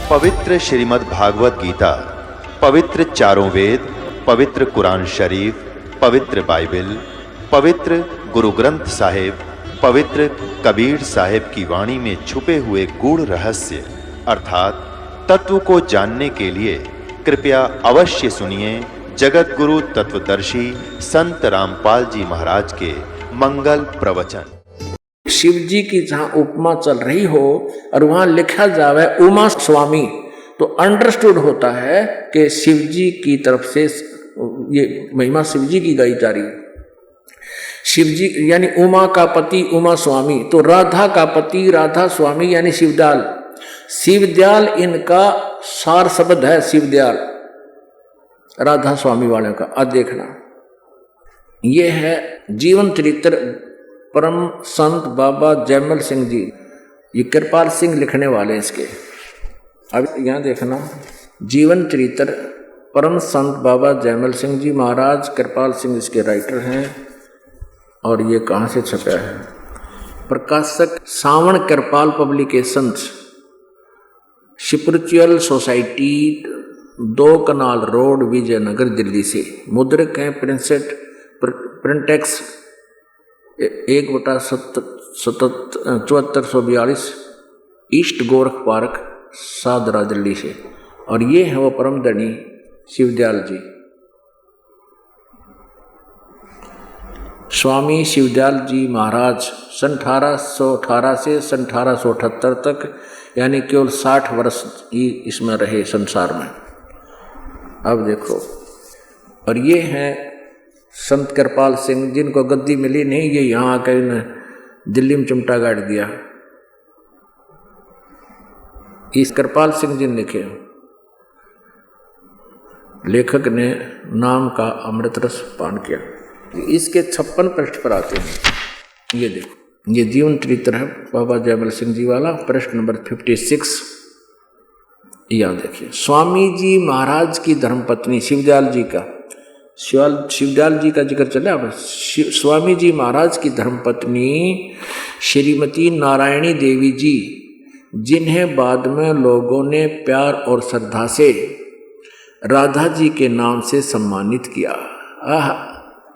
पवित्र श्रीमद् भागवत गीता, पवित्र चारों वेद, पवित्र कुरान शरीफ, पवित्र बाइबल, पवित्र गुरु ग्रंथ साहिब, पवित्र कबीर साहिब की वाणी में छुपे हुए गूढ़ रहस्य अर्थात तत्व को जानने के लिए कृपया अवश्य सुनिए जगत गुरु तत्वदर्शी संत रामपाल जी महाराज के मंगल प्रवचन। शिव जी की जहां उपमा चल रही हो और वहां लिखा जावे उमा स्वामी, तो अंडरस्टूड होता है कि शिव जी की तरफ से ये महिमा शिव जी की गाई जा रही है। शिव जी यानी उमा का पति उमा स्वामी, तो राधा का पति राधा स्वामी यानी शिवदयाल। शिवदयाल इनका सार शब्द है, शिवदयाल राधा स्वामी वाले का। अब देखना, ये है जीवन चरित्र परम संत बाबा जयमल सिंह जी, ये कृपाल सिंह लिखने वाले इसके। अब यहाँ देखना, जीवन चरित्र परम संत बाबा जयमल सिंह जी महाराज, कृपाल सिंह इसके राइटर हैं। और ये कहाँ से छपा है? प्रकाशक Sawan Kirpal publications, spiritual society, 2 canal road, Vijaynagar, Delhi से। मुद्रक है प्रिंसेट Printex 1/7442 east Gorakh park, Sadra, Delhi से। और ये है वो परम धनी शिवदयाल जी। स्वामी शिवदयाल जी महाराज सन 1818 से सन 1878 तक, यानी केवल 60 वर्ष ही इसमें रहे संसार में। अब देखो, और ये हैं संत कृपाल सिंह, जिनको गद्दी मिली नहीं, ये यहाँ आकर दिल्ली में चिमटा गाड़ दिया। इस कृपाल सिंह जी ने लिखे, लेखक ने नाम का अमृत रस पान किया। इसके 56 पृष्ठ पर आते हैं। ये देखो, ये जीवन चरित्र है बाबा जयमल सिंह जी वाला, पृष्ठ नंबर 56। यहाँ देखिए, स्वामी जी महाराज की धर्मपत्नी शिवदयाल जी का, शिवदयाल जी का जिक्र चला। स्वामी जी महाराज की धर्मपत्नी श्रीमती नारायणी देवी जी, जिन्हें बाद में लोगों ने प्यार और श्रद्धा से राधा जी के नाम से सम्मानित किया।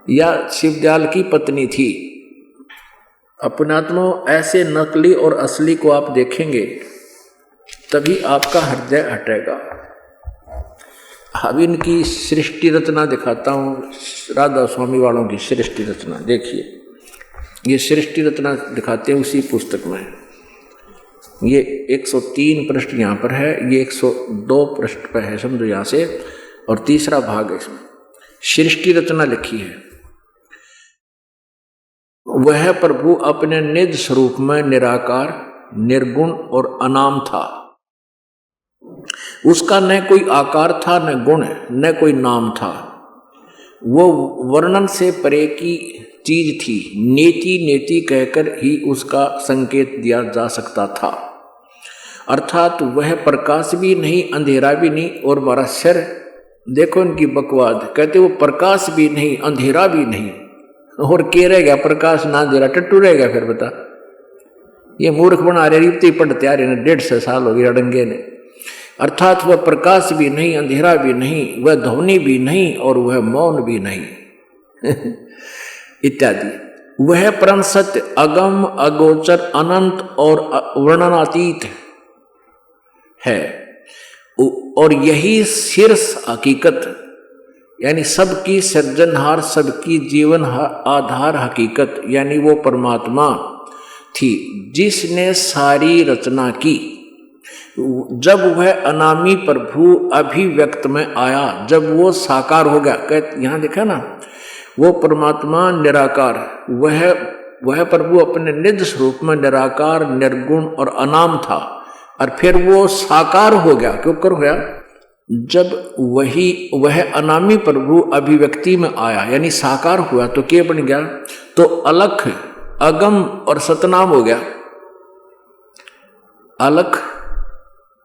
या शिवदयाल की पत्नी थी। अपनात्मा ऐसे नकली और असली को आप देखेंगे तभी आपका हृदय हटेगा। अब इनकी सृष्टि रचना दिखाता हूँ, राधा स्वामी वालों की सृष्टि रचना देखिए। ये सृष्टि रचना दिखाते हैं उसी पुस्तक में। ये 103 पृष्ठ यहाँ पर है, ये 102 पृष्ठ पर है, समझो यहाँ से। और तीसरा भाग है इसमें, सृष्टि रचना लिखी है। वह प्रभु अपने निज स्वरूप में निराकार, निर्गुण और अनाम था। उसका न कोई आकार था, न गुण, न कोई नाम था। वो वर्णन से परे की चीज थी। नेति नेति कहकर ही उसका संकेत दिया जा सकता था। अर्थात वह प्रकाश भी नहीं, अंधेरा भी नहीं। और हमारा सिर देखो इनकी बकवाद, कहते वो प्रकाश भी नहीं, अंधेरा भी नहीं, और के रह गया प्रकाश ना अंधेरा, टट्टू रह गया। फिर बता, ये मूर्ख बना रहे, रिपते पढ़ते आ रहे हैं, 150 साल हो गए अड़ंगे ने। अर्थात वह प्रकाश भी नहीं, अंधेरा भी नहीं, वह ध्वनि भी नहीं, और वह मौन भी नहीं इत्यादि। वह परम सत्य, अगम, अगोचर, अनंत और वर्णनातीत है। और यही शीर्ष हकीकत, यानी सबकी सृजनहार, सबकी जीवन आधार हकीकत, यानी वो परमात्मा थी जिसने सारी रचना की। जब वह अनामी प्रभु अभिव्यक्त में आया, जब वो साकार हो गया, यहाँ देखा ना, वो परमात्मा निराकार, वह प्रभु अपने निज स्वरूप में निराकार, निर्गुण और अनाम था। और फिर वो साकार हो गया। क्यों कर गया? जब वह अनामी प्रभु अभिव्यक्ति में आया, यानी साकार हुआ, तो क्या बन गया? तो अलख, अगम और सतनाम हो गया।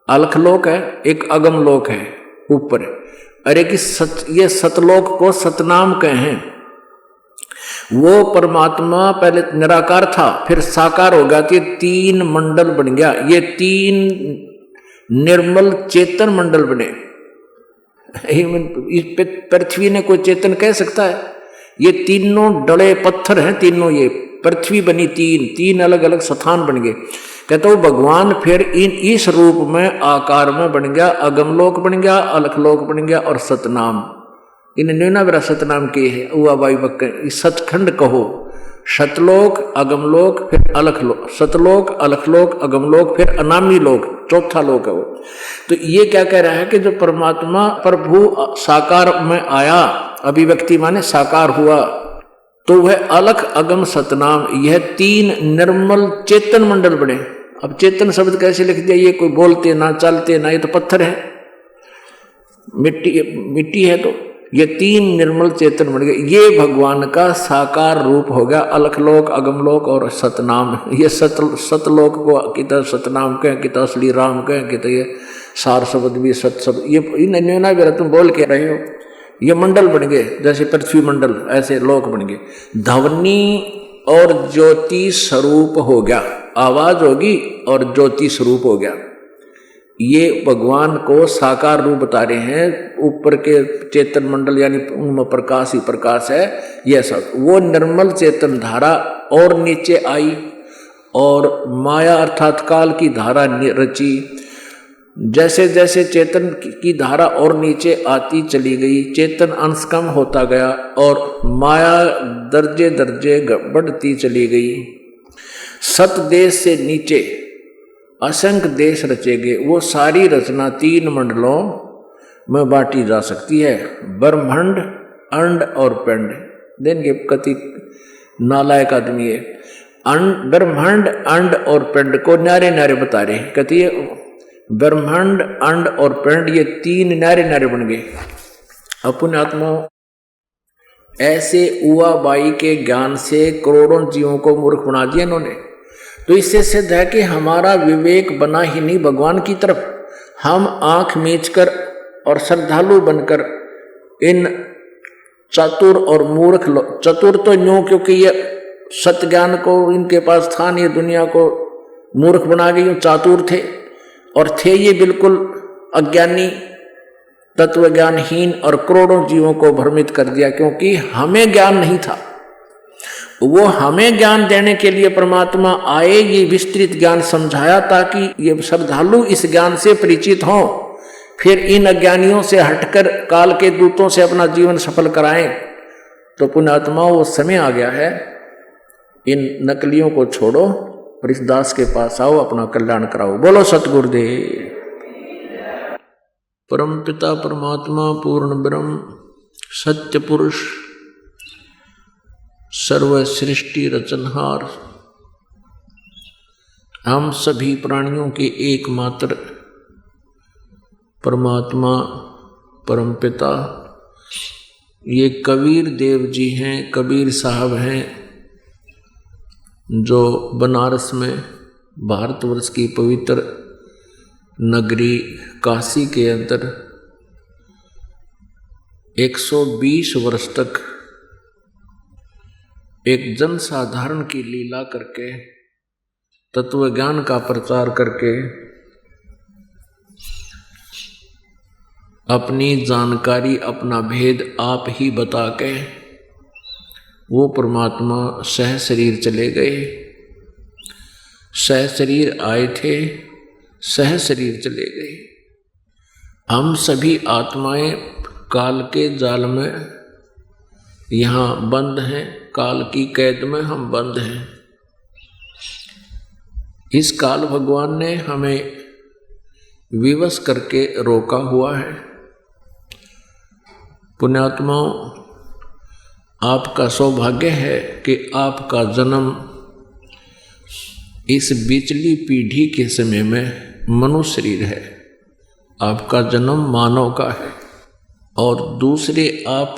अलख लोक है, एक अगम लोक है ऊपर, और एक ये सतलोक को सतनाम कहें। वो परमात्मा पहले निराकार था, फिर साकार हो गया, तो ये 3 मंडल बन गया। ये 3 निर्मल चेतन मंडल बने। इस पृथ्वी ने कोई चेतन कह सकता है? ये तीनों डले पत्थर हैं, तीनों ये पृथ्वी बनी, तीन अलग अलग स्थान बन गए। कहते हो भगवान फिर इस रूप में आकार में बन गया, अगमलोक बन गया, अलखलोक बन गया और सतनाम। इन नैना मेरा सतनाम के है हुआ बाई बक सतखंड कहो, शतलोक अगमलोक फिर अलखलोक, सतलोक अलखलोक अगमलोक फिर अनामी लोक, चौथा लोक है वो। तो ये क्या कह रहा है कि जो परमात्मा प्रभु साकार में आया, अभिव्यक्ति माने साकार हुआ, तो वह अलख अगम सतनाम, यह तीन निर्मल चेतन मंडल बने। अब चेतन शब्द कैसे लिख दिया? ये कोई बोलते ना चलते ना, ये तो पत्थर है, मिट्टी है, तो ये तीन निर्मल चेतन बन गए। ये भगवान का साकार रूप हो गया, अलखलोक अगमलोक और सतनाम। ये सतलोक को कितना सतनाम कहें, कितना श्री राम कहें, कितना ये सार शब्द भी सत शब्द, ये नैना भी तुम बोल के रहे हो। ये मंडल बन गए, जैसे पृथ्वी मंडल ऐसे लोक बन गए। ध्वनि और ज्योति स्वरूप हो गया, आवाज होगी और ज्योति स्वरूप हो गया। ये भगवान को साकार रूप बता रहे हैं। ऊपर के चेतन मंडल यानी उनमें प्रकाश ही प्रकाश है, यह सब वो निर्मल चेतन धारा और नीचे आई और माया अर्थात काल की धारा रची। जैसे जैसे चेतन की धारा और नीचे आती चली गई, चेतन अंश कम होता गया और माया दर्जे दर्जे बढ़ती चली गई। सत देश से नीचे असंख्य देश रचे गए। वो सारी रचना तीन मंडलों में बांटी जा सकती है, ब्रह्मांड अंड और पिंड। देंगे कति नालायक आदमी है, ब्रह्मांड अंड और पिंड को न्यारे न्यारे बता रहे। कहती है ब्रह्मांड अंड और पिंड ये तीन न्यारे न्यारे बन गए। अपने आत्मा ऐसे उआ बाई के ज्ञान से करोड़ों जीवों को मूर्ख बना दिया इन्होंने। तो इससे सिद्ध है कि हमारा विवेक बना ही नहीं भगवान की तरफ। हम आंख मीचकर और श्रद्धालु बनकर इन चतुर और मूर्ख चतुर तो न्यों क्योंकि ये सत्य ज्ञान को इनके पास था नहीं, दुनिया को मूर्ख बना गई, चातुर थे और थे ये बिल्कुल अज्ञानी तत्व ज्ञानहीन और करोड़ों जीवों को भ्रमित कर दिया क्योंकि हमें ज्ञान नहीं था। वो हमें ज्ञान देने के लिए परमात्मा आए, ये विस्तृत ज्ञान समझाया ताकि ये श्रद्धालु इस ज्ञान से परिचित हों, फिर इन अज्ञानियों से हटकर काल के दूतों से अपना जीवन सफल कराएं। तो पुण्यात्मा वो समय आ गया है, इन नकलियों को छोड़ो और इस दास के पास आओ, अपना कल्याण कराओ। बोलो सतगुरुदेव। परम पिता परमात्मा पूर्ण ब्रह्म सत्य पुरुष सर्व सृष्टि रचनहार, हम सभी प्राणियों के एकमात्र परमात्मा परम पिता ये कबीर देव जी हैं, कबीर साहब हैं, जो बनारस में भारतवर्ष की पवित्र नगरी काशी के अंदर 120 वर्ष तक एक जनसाधारण की लीला करके तत्व ज्ञान का प्रचार करके अपनी जानकारी अपना भेद आप ही बता के वो परमात्मा सह शरीर चले गए। सह शरीर आए थे, सह शरीर चले गए। हम सभी आत्माएं काल के जाल में यहाँ बंद हैं, काल की कैद में हम बंद हैं। इस काल भगवान ने हमें विवश करके रोका हुआ है। पुण्यात्माओं, आपका सौभाग्य है कि आपका जन्म इस बिचली पीढ़ी के समय में मनुष्य शरीर है। आपका जन्म मानव का है और दूसरे आप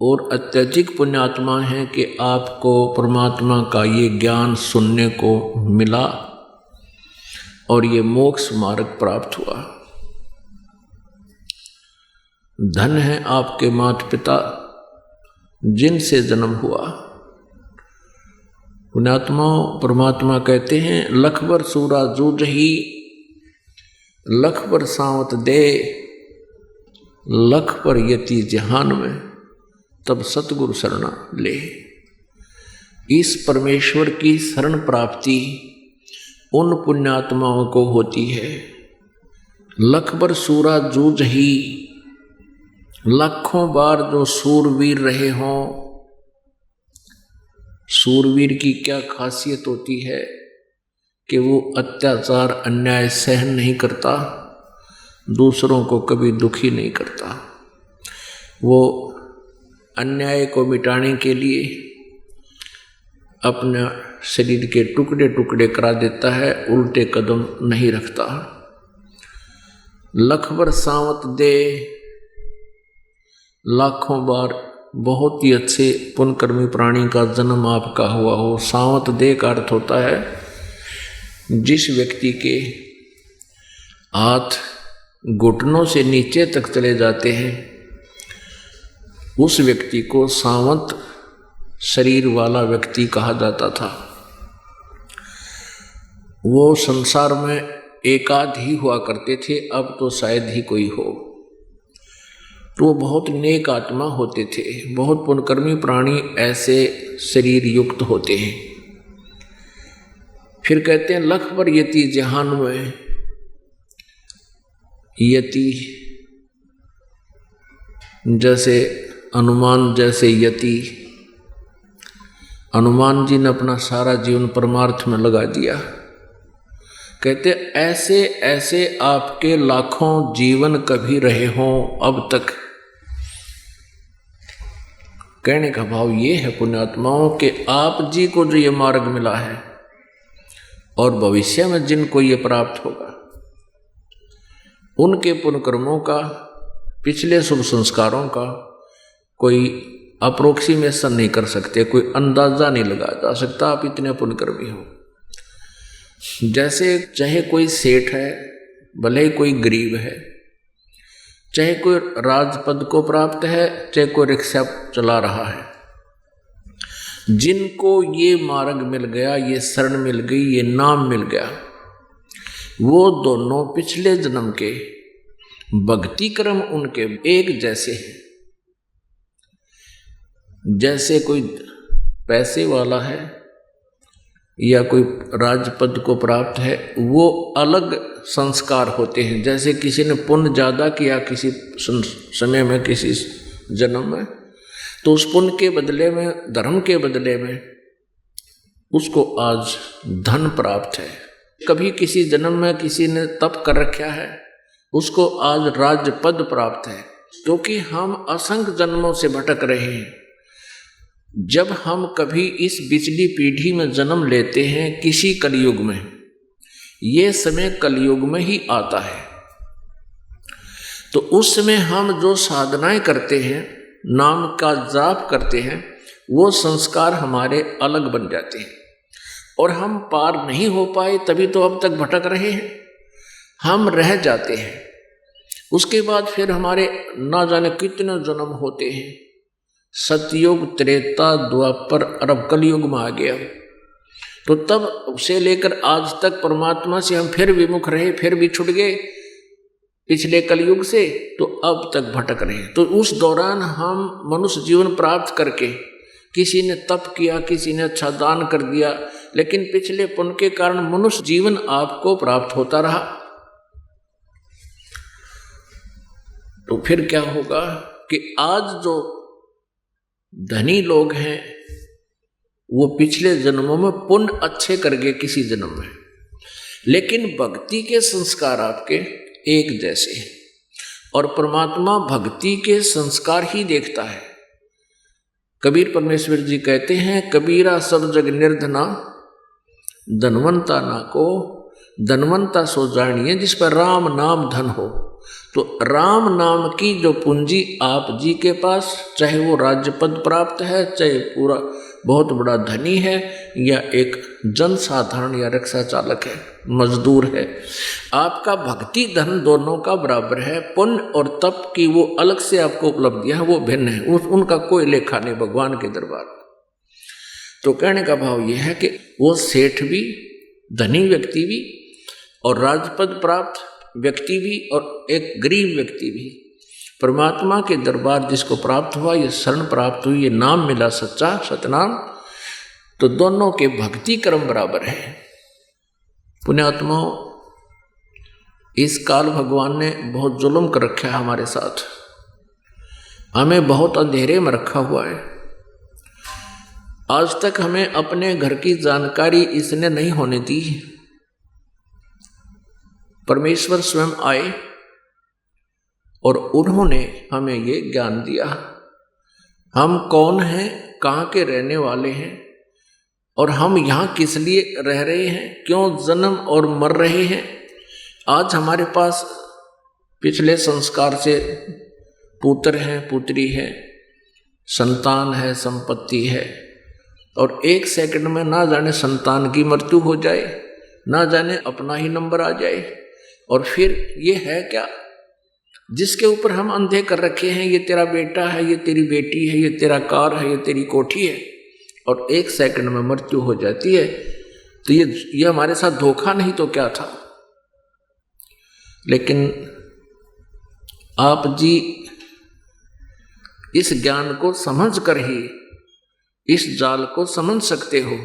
और अत्यधिक पुण्यात्मा हैं कि आपको परमात्मा का ये ज्ञान सुनने को मिला और ये मोक्ष मार्ग प्राप्त हुआ। धन है आपके माता पिता जिनसे जन्म हुआ। पुण्यात्मा परमात्मा कहते हैं लखबर सूरा जूझ ही लख पर सावत दे, लख पर यति जहान में, तब सतगुरु शरणा ले। इस परमेश्वर की शरण प्राप्ति उन पुण्यात्माओं को होती है। लख बर सूरा जूझ ही, लाखों बार जो सूरवीर रहे हों। सूरवीर की क्या खासियत होती है कि वो अत्याचार अन्याय सहन नहीं करता, दूसरों को कभी दुखी नहीं करता। वो अन्याय को मिटाने के लिए अपने शरीर के टुकड़े टुकड़े करा देता है, उल्टे कदम नहीं रखता। लख बर सावत दे, लाखों बार बहुत ही अच्छे पुण्यकर्मी प्राणी का जन्म आपका हुआ हो। सावत दे का अर्थ होता है जिस व्यक्ति के हाथ घुटनों से नीचे तक चले जाते हैं, उस व्यक्ति को सावंत शरीर वाला व्यक्ति कहा जाता था। वो संसार में एकाध ही हुआ करते थे, अब तो शायद ही कोई हो। तो वो बहुत नेक आत्मा होते थे, बहुत पुण्यकर्मी प्राणी ऐसे शरीर युक्त होते हैं। फिर कहते हैं लख पर यति जहान में। यति जैसे हनुमान जैसे यति, हनुमान जी ने अपना सारा जीवन परमार्थ में लगा दिया। कहते ऐसे ऐसे आपके लाखों जीवन कभी रहे हों अब तक। कहने का भाव ये है पुण्यात्माओं के आप जी को जो ये मार्ग मिला है और भविष्य में जिनको ये प्राप्त होगा, उनके पुण्य कर्मों का, पिछले शुभ संस्कारों का कोई अप्रोक्सीमेशन नहीं कर सकते, कोई अंदाजा नहीं लगाया जा सकता आप इतने पुण्यकर्मी हो। जैसे चाहे कोई सेठ है, भले ही कोई गरीब है, चाहे कोई राजपद को प्राप्त है, चाहे कोई रिक्शा चला रहा है, जिनको ये मार्ग मिल गया, ये शरण मिल गई, ये नाम मिल गया, वो दोनों पिछले जन्म के भक्ति कर्म उनके एक जैसे हैं। जैसे कोई पैसे वाला है या कोई राजपद को प्राप्त है, वो अलग संस्कार होते हैं। जैसे किसी ने पुण्य ज़्यादा किया किसी समय में, किसी जन्म में, तो उस पुण्य के बदले में, धर्म के बदले में उसको आज धन प्राप्त है। कभी किसी जन्म में किसी ने तप कर रखा है, उसको आज राज्य पद प्राप्त है। क्योंकि हम असंख्य जन्मों से भटक रहे हैं। जब हम कभी इस पिछली पीढ़ी में जन्म लेते हैं किसी कलयुग में, ये समय कलयुग में ही आता है, तो उस समय हम जो साधनाएं करते हैं, नाम का जाप करते हैं, वो संस्कार हमारे अलग बन जाते हैं और हम पार नहीं हो पाए, तभी तो अब तक भटक रहे हैं, हम रह जाते हैं। उसके बाद फिर हमारे ना जाने कितने जन्म होते हैं। सतयुग, त्रेता, द्वापर, अरब कलयुग में आ गया, तो तब से लेकर आज तक परमात्मा से हम फिर विमुख रहे, फिर भी छूट गए पिछले कलयुग से, तो अब तक भटक रहे। तो उस दौरान हम मनुष्य जीवन प्राप्त करके, किसी ने तप किया, किसी ने अच्छा दान कर दिया, लेकिन पिछले पुण्य के कारण मनुष्य जीवन आपको प्राप्त होता रहा। तो फिर क्या होगा कि आज जो धनी लोग हैं वो पिछले जन्मों में पुण्य अच्छे कर गए किसी जन्म में, लेकिन भक्ति के संस्कार आपके एक जैसे हैं और परमात्मा भक्ति के संस्कार ही देखता है। कबीर परमेश्वर जी कहते हैं, कबीरा सब जग निर्धना, धनवंता ना को, धनवंता सो जानिए जिस पर राम नाम धन हो। तो राम नाम की जो पूंजी आप जी के पास, चाहे वो राज्य पद प्राप्त है, चाहे पूरा बहुत बड़ा धनी है, या एक जनसाधारण या रिक्शा चालक है, मजदूर है, आपका भक्ति धन दोनों का बराबर है। पुण्य और तप की वो अलग से आपको उपलब्धियां वो भिन्न है, उनका कोई लेखा नहीं भगवान के दरबार। तो कहने का भाव यह है कि वो सेठ भी, धनी व्यक्ति भी और राजपद प्राप्त व्यक्ति भी और एक गरीब व्यक्ति भी परमात्मा के दरबार जिसको प्राप्त हुआ, ये शरण प्राप्त हुई, ये नाम मिला सच्चा सतनाम, तो दोनों के भक्ति कर्म बराबर है। पुण्यात्माओं, इस काल भगवान ने बहुत जुल्म कर रखा है हमारे साथ, हमें बहुत अंधेरे में रखा हुआ है। आज तक हमें अपने घर की जानकारी इसने नहीं होने दी। परमेश्वर स्वयं आए और उन्होंने हमें ये ज्ञान दिया, हम कौन हैं, कहाँ के रहने वाले हैं और हम यहाँ किस लिए रह रहे हैं, क्यों जन्म और मर रहे हैं। आज हमारे पास पिछले संस्कार से पुत्र हैं, पुत्री है, संतान है, संपत्ति है, और एक सेकंड में ना जाने संतान की मृत्यु हो जाए, ना जाने अपना ही नंबर आ जाए, और फिर ये है क्या जिसके ऊपर हम अंधे कर रखे हैं, ये तेरा बेटा है, ये तेरी बेटी है, ये तेरा कार है, ये तेरी कोठी है, और एक सेकंड में मृत्यु हो जाती है। तो ये हमारे साथ धोखा नहीं तो क्या था। लेकिन आप जी इस ज्ञान को समझ कर ही इस जाल को समझ सकते हो,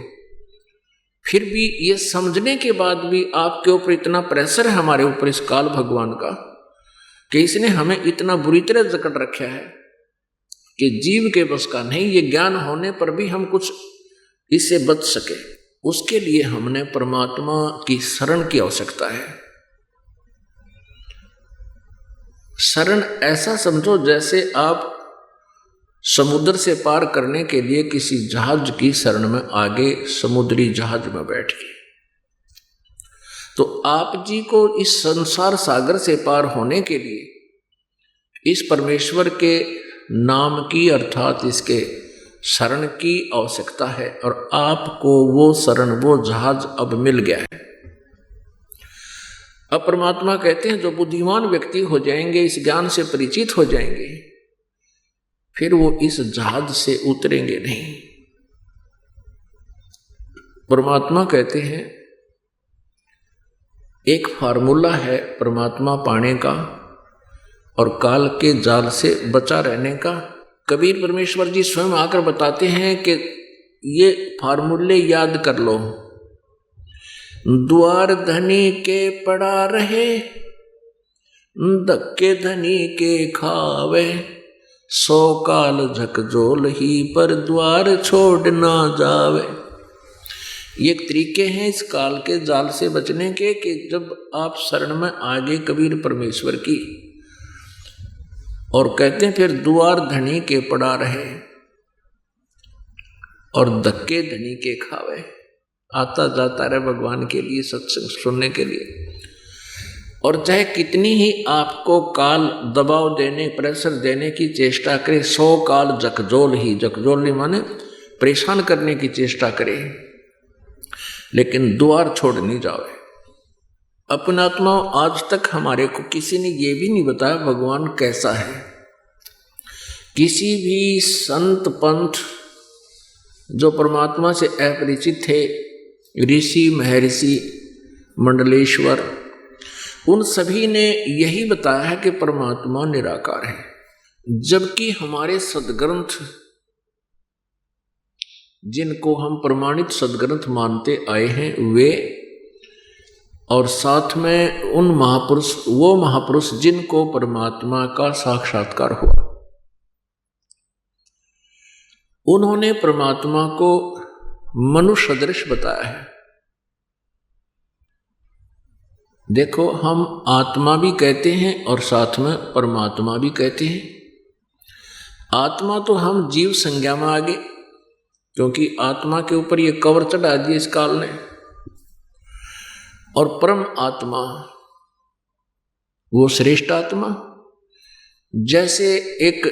फिर भी ये समझने के बाद भी आपके ऊपर इतना प्रेशर है हमारे ऊपर इस काल भगवान का कि इसने हमें इतना बुरी तरह जकड़ रखा है कि जीव के बस का नहीं। ये ज्ञान होने पर भी हम कुछ इससे बच सके, उसके लिए हमने परमात्मा की शरण की आवश्यकता है। शरण ऐसा समझो जैसे आप समुद्र से पार करने के लिए किसी जहाज की शरण में आगे समुद्री जहाज में बैठ गए, तो आप जी को इस संसार सागर से पार होने के लिए इस परमेश्वर के नाम की अर्थात इसके शरण की आवश्यकता है, और आपको वो शरण, वो जहाज अब मिल गया है। अब परमात्मा कहते हैं जो बुद्धिमान व्यक्ति हो जाएंगे, इस ज्ञान से परिचित हो जाएंगे, फिर वो इस जहाज से उतरेंगे नहीं। परमात्मा कहते हैं एक फार्मूला है परमात्मा पाने का और काल के जाल से बचा रहने का। कबीर परमेश्वर जी स्वयं आकर बताते हैं कि ये फार्मूले याद कर लो। द्वार धनी के पड़ा रहे, धक्के धनी के खावे, 100 काल झकझोल ही पर द्वार छोड़ ना जावे। ये तरीके हैं इस काल के जाल से बचने के कि जब आप शरण में आगे कबीर परमेश्वर की, और कहते हैं फिर द्वार धनी के पड़ा रहे और धक्के धनी के खावे। आता जाता रहे भगवान के लिए, सत्संग सुनने के लिए, और चाहे कितनी ही आपको काल दबाव देने, प्रेशर देने की चेष्टा करे, 100 काल झकझोल ही, झकझोल नहीं माने परेशान करने की चेष्टा करे, लेकिन द्वार छोड़ नहीं जावे। अपना आत्मा आज तक हमारे को किसी ने ये भी नहीं बताया भगवान कैसा है। किसी भी संत पंथ जो परमात्मा से अपरिचित थे, ऋषि महर्षि मंडलेश्वर, उन सभी ने यही बताया है कि परमात्मा निराकार है। जबकि हमारे सदग्रंथ, जिनको हम प्रमाणित सदग्रंथ मानते आए हैं, वे और साथ में उन महापुरुष, वो महापुरुष जिनको परमात्मा का साक्षात्कार हुआ, उन्होंने परमात्मा को मनुष्य सदृश बताया है। देखो, हम आत्मा भी कहते हैं और साथ में परमात्मा भी कहते हैं। आत्मा तो हम जीव संज्ञा में आ गए, क्योंकि आत्मा के ऊपर ये कवर चढ़ा दिया इस काल ने, और परम आत्मा वो श्रेष्ठ आत्मा, जैसे एक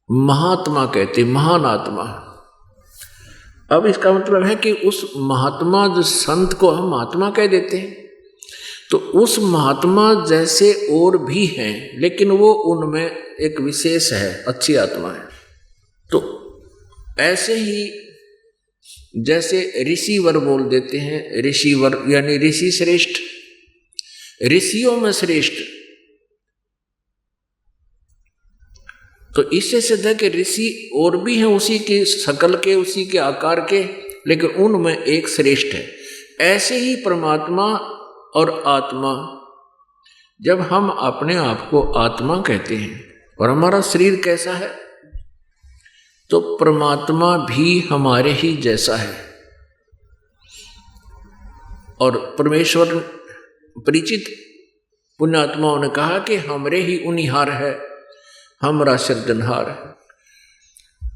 महात्मा कहते, महान आत्मा। अब इसका मतलब है कि उस महात्मा, जो संत को हम महात्मा कह देते हैं, तो उस महात्मा जैसे और भी हैं, लेकिन वो उनमें एक विशेष है, अच्छी आत्मा है। तो ऐसे ही जैसे ऋषिवर बोल देते हैं, ऋषिवर यानी ऋषि श्रेष्ठ, ऋषियों में श्रेष्ठ। तो इससे सिद्ध है कि ऋषि और भी हैं उसी के शकल के, उसी के आकार के, लेकिन उनमें एक श्रेष्ठ है। ऐसे ही परमात्मा और आत्मा, जब हम अपने आप को आत्मा कहते हैं और हमारा शरीर कैसा है, तो परमात्मा भी हमारे ही जैसा है। और परमेश्वर परिचित पुण्यात्माओं ने कहा कि हमरे ही उनिहार है, हमरा सृजनहार है।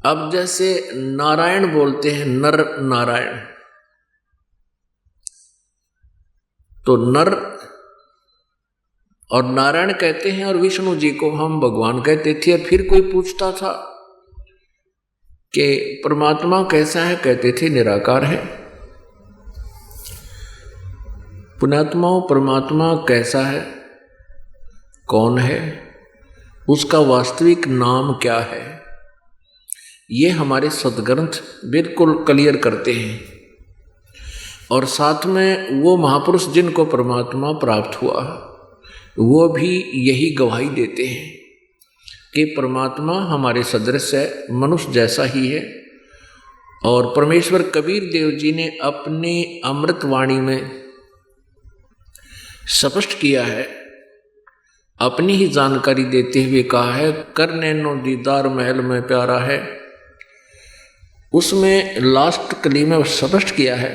अब जैसे नारायण बोलते हैं, नर नारायण, तो नर और नारायण कहते हैं और विष्णु जी को हम भगवान कहते थे। और फिर कोई पूछता था कि परमात्मा कैसा है, कहते थे निराकार है। पुण्यात्माओं, परमात्मा कैसा है, कौन है, उसका वास्तविक नाम क्या है, ये हमारे सद्ग्रंथ बिल्कुल क्लियर करते हैं। और साथ में वो महापुरुष जिनको परमात्मा प्राप्त हुआ, वो भी यही गवाही देते हैं कि परमात्मा हमारे सदृश है, मनुष्य जैसा ही है। और परमेश्वर कबीर देव जी ने अपनी अमृत वाणी में स्पष्ट किया है, अपनी ही जानकारी देते हुए कहा है, कर नैनो दीदार महल में प्यारा है। उसमें लास्ट कली में स्पष्ट किया है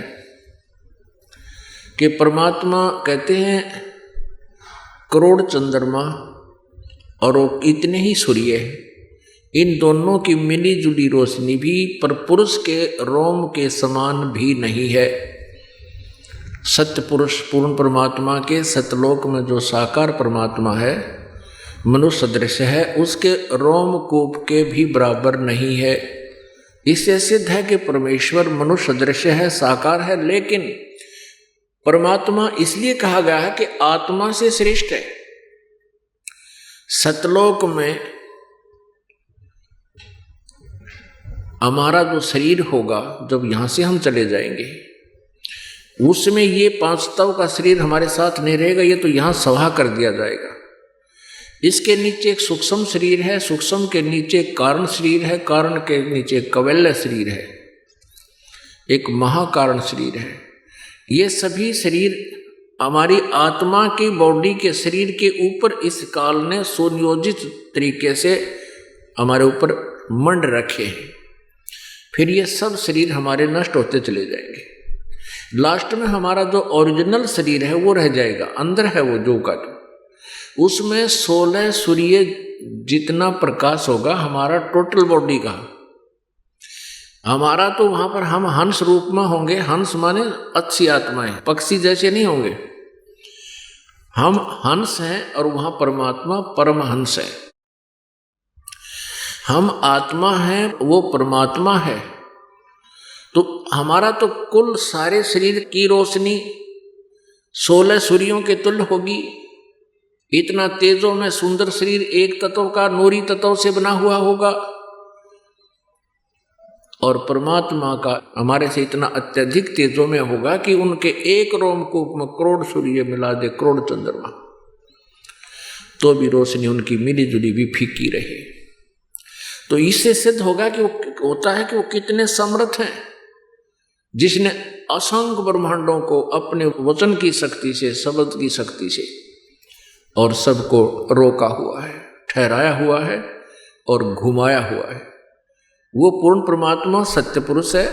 कि परमात्मा कहते हैं करोड़ चंद्रमा और इतने ही सूर्य, इन दोनों की मिली जुली रोशनी भी पर पुरुष के रोम के समान भी नहीं है। सत्य पुरुष पूर्ण परमात्मा के सतलोक में जो साकार परमात्मा है, मनुष्य सदृश है, उसके रोम कूप के भी बराबर नहीं है। इससे सिद्ध है कि परमेश्वर मनुष्य सदृश है, साकार है, लेकिन परमात्मा इसलिए कहा गया है कि आत्मा से श्रेष्ठ है। सतलोक में हमारा जो शरीर होगा, जब यहां से हम चले जाएंगे, उसमें ये पांच तत्व का शरीर हमारे साथ नहीं रहेगा, ये तो यहां सभा कर दिया जाएगा। इसके नीचे एक सूक्ष्म शरीर है, सूक्ष्म के नीचे कारण शरीर है, कारण के नीचे कैवल्य शरीर है, एक महाकारण शरीर है। ये सभी शरीर हमारी आत्मा की बॉडी के शरीर के ऊपर इस काल ने सुनियोजित तरीके से हमारे ऊपर मंड रखे हैं। फिर ये सब शरीर हमारे नष्ट होते चले जाएंगे। लास्ट में हमारा जो ओरिजिनल शरीर है वो रह जाएगा, अंदर है वो जो का, उसमें 16 सूर्य जितना प्रकाश होगा हमारा टोटल बॉडी का। हमारा तो वहां पर हम हंस रूप में होंगे, हंस माने अच्छी आत्माएं, पक्षी जैसे नहीं होंगे, हम हंस हैं और वहां परमात्मा परमहंस है। हम आत्मा हैं, वो परमात्मा है। तो हमारा तो कुल सारे शरीर की रोशनी 16 सूर्यों के तुल्य होगी। इतना तेजों में सुंदर शरीर एक तत्व का नूरी तत्व से बना हुआ होगा, और परमात्मा का हमारे से इतना अत्यधिक तेजों में होगा कि उनके एक रोमकूप में करोड़ सूर्य मिला दे, करोड़ चंद्रमा, तो भी रोशनी उनकी मिली जुली भी फीकी रहे। तो इससे सिद्ध होगा कि वो होता है कि वो कितने समर्थ हैं, जिसने असंख्य ब्रह्मांडों को अपने वचन की शक्ति से, शब्द की शक्ति से और सबको रोका हुआ है, ठहराया हुआ है और घुमाया हुआ है। वो पूर्ण परमात्मा सत्य पुरुष है।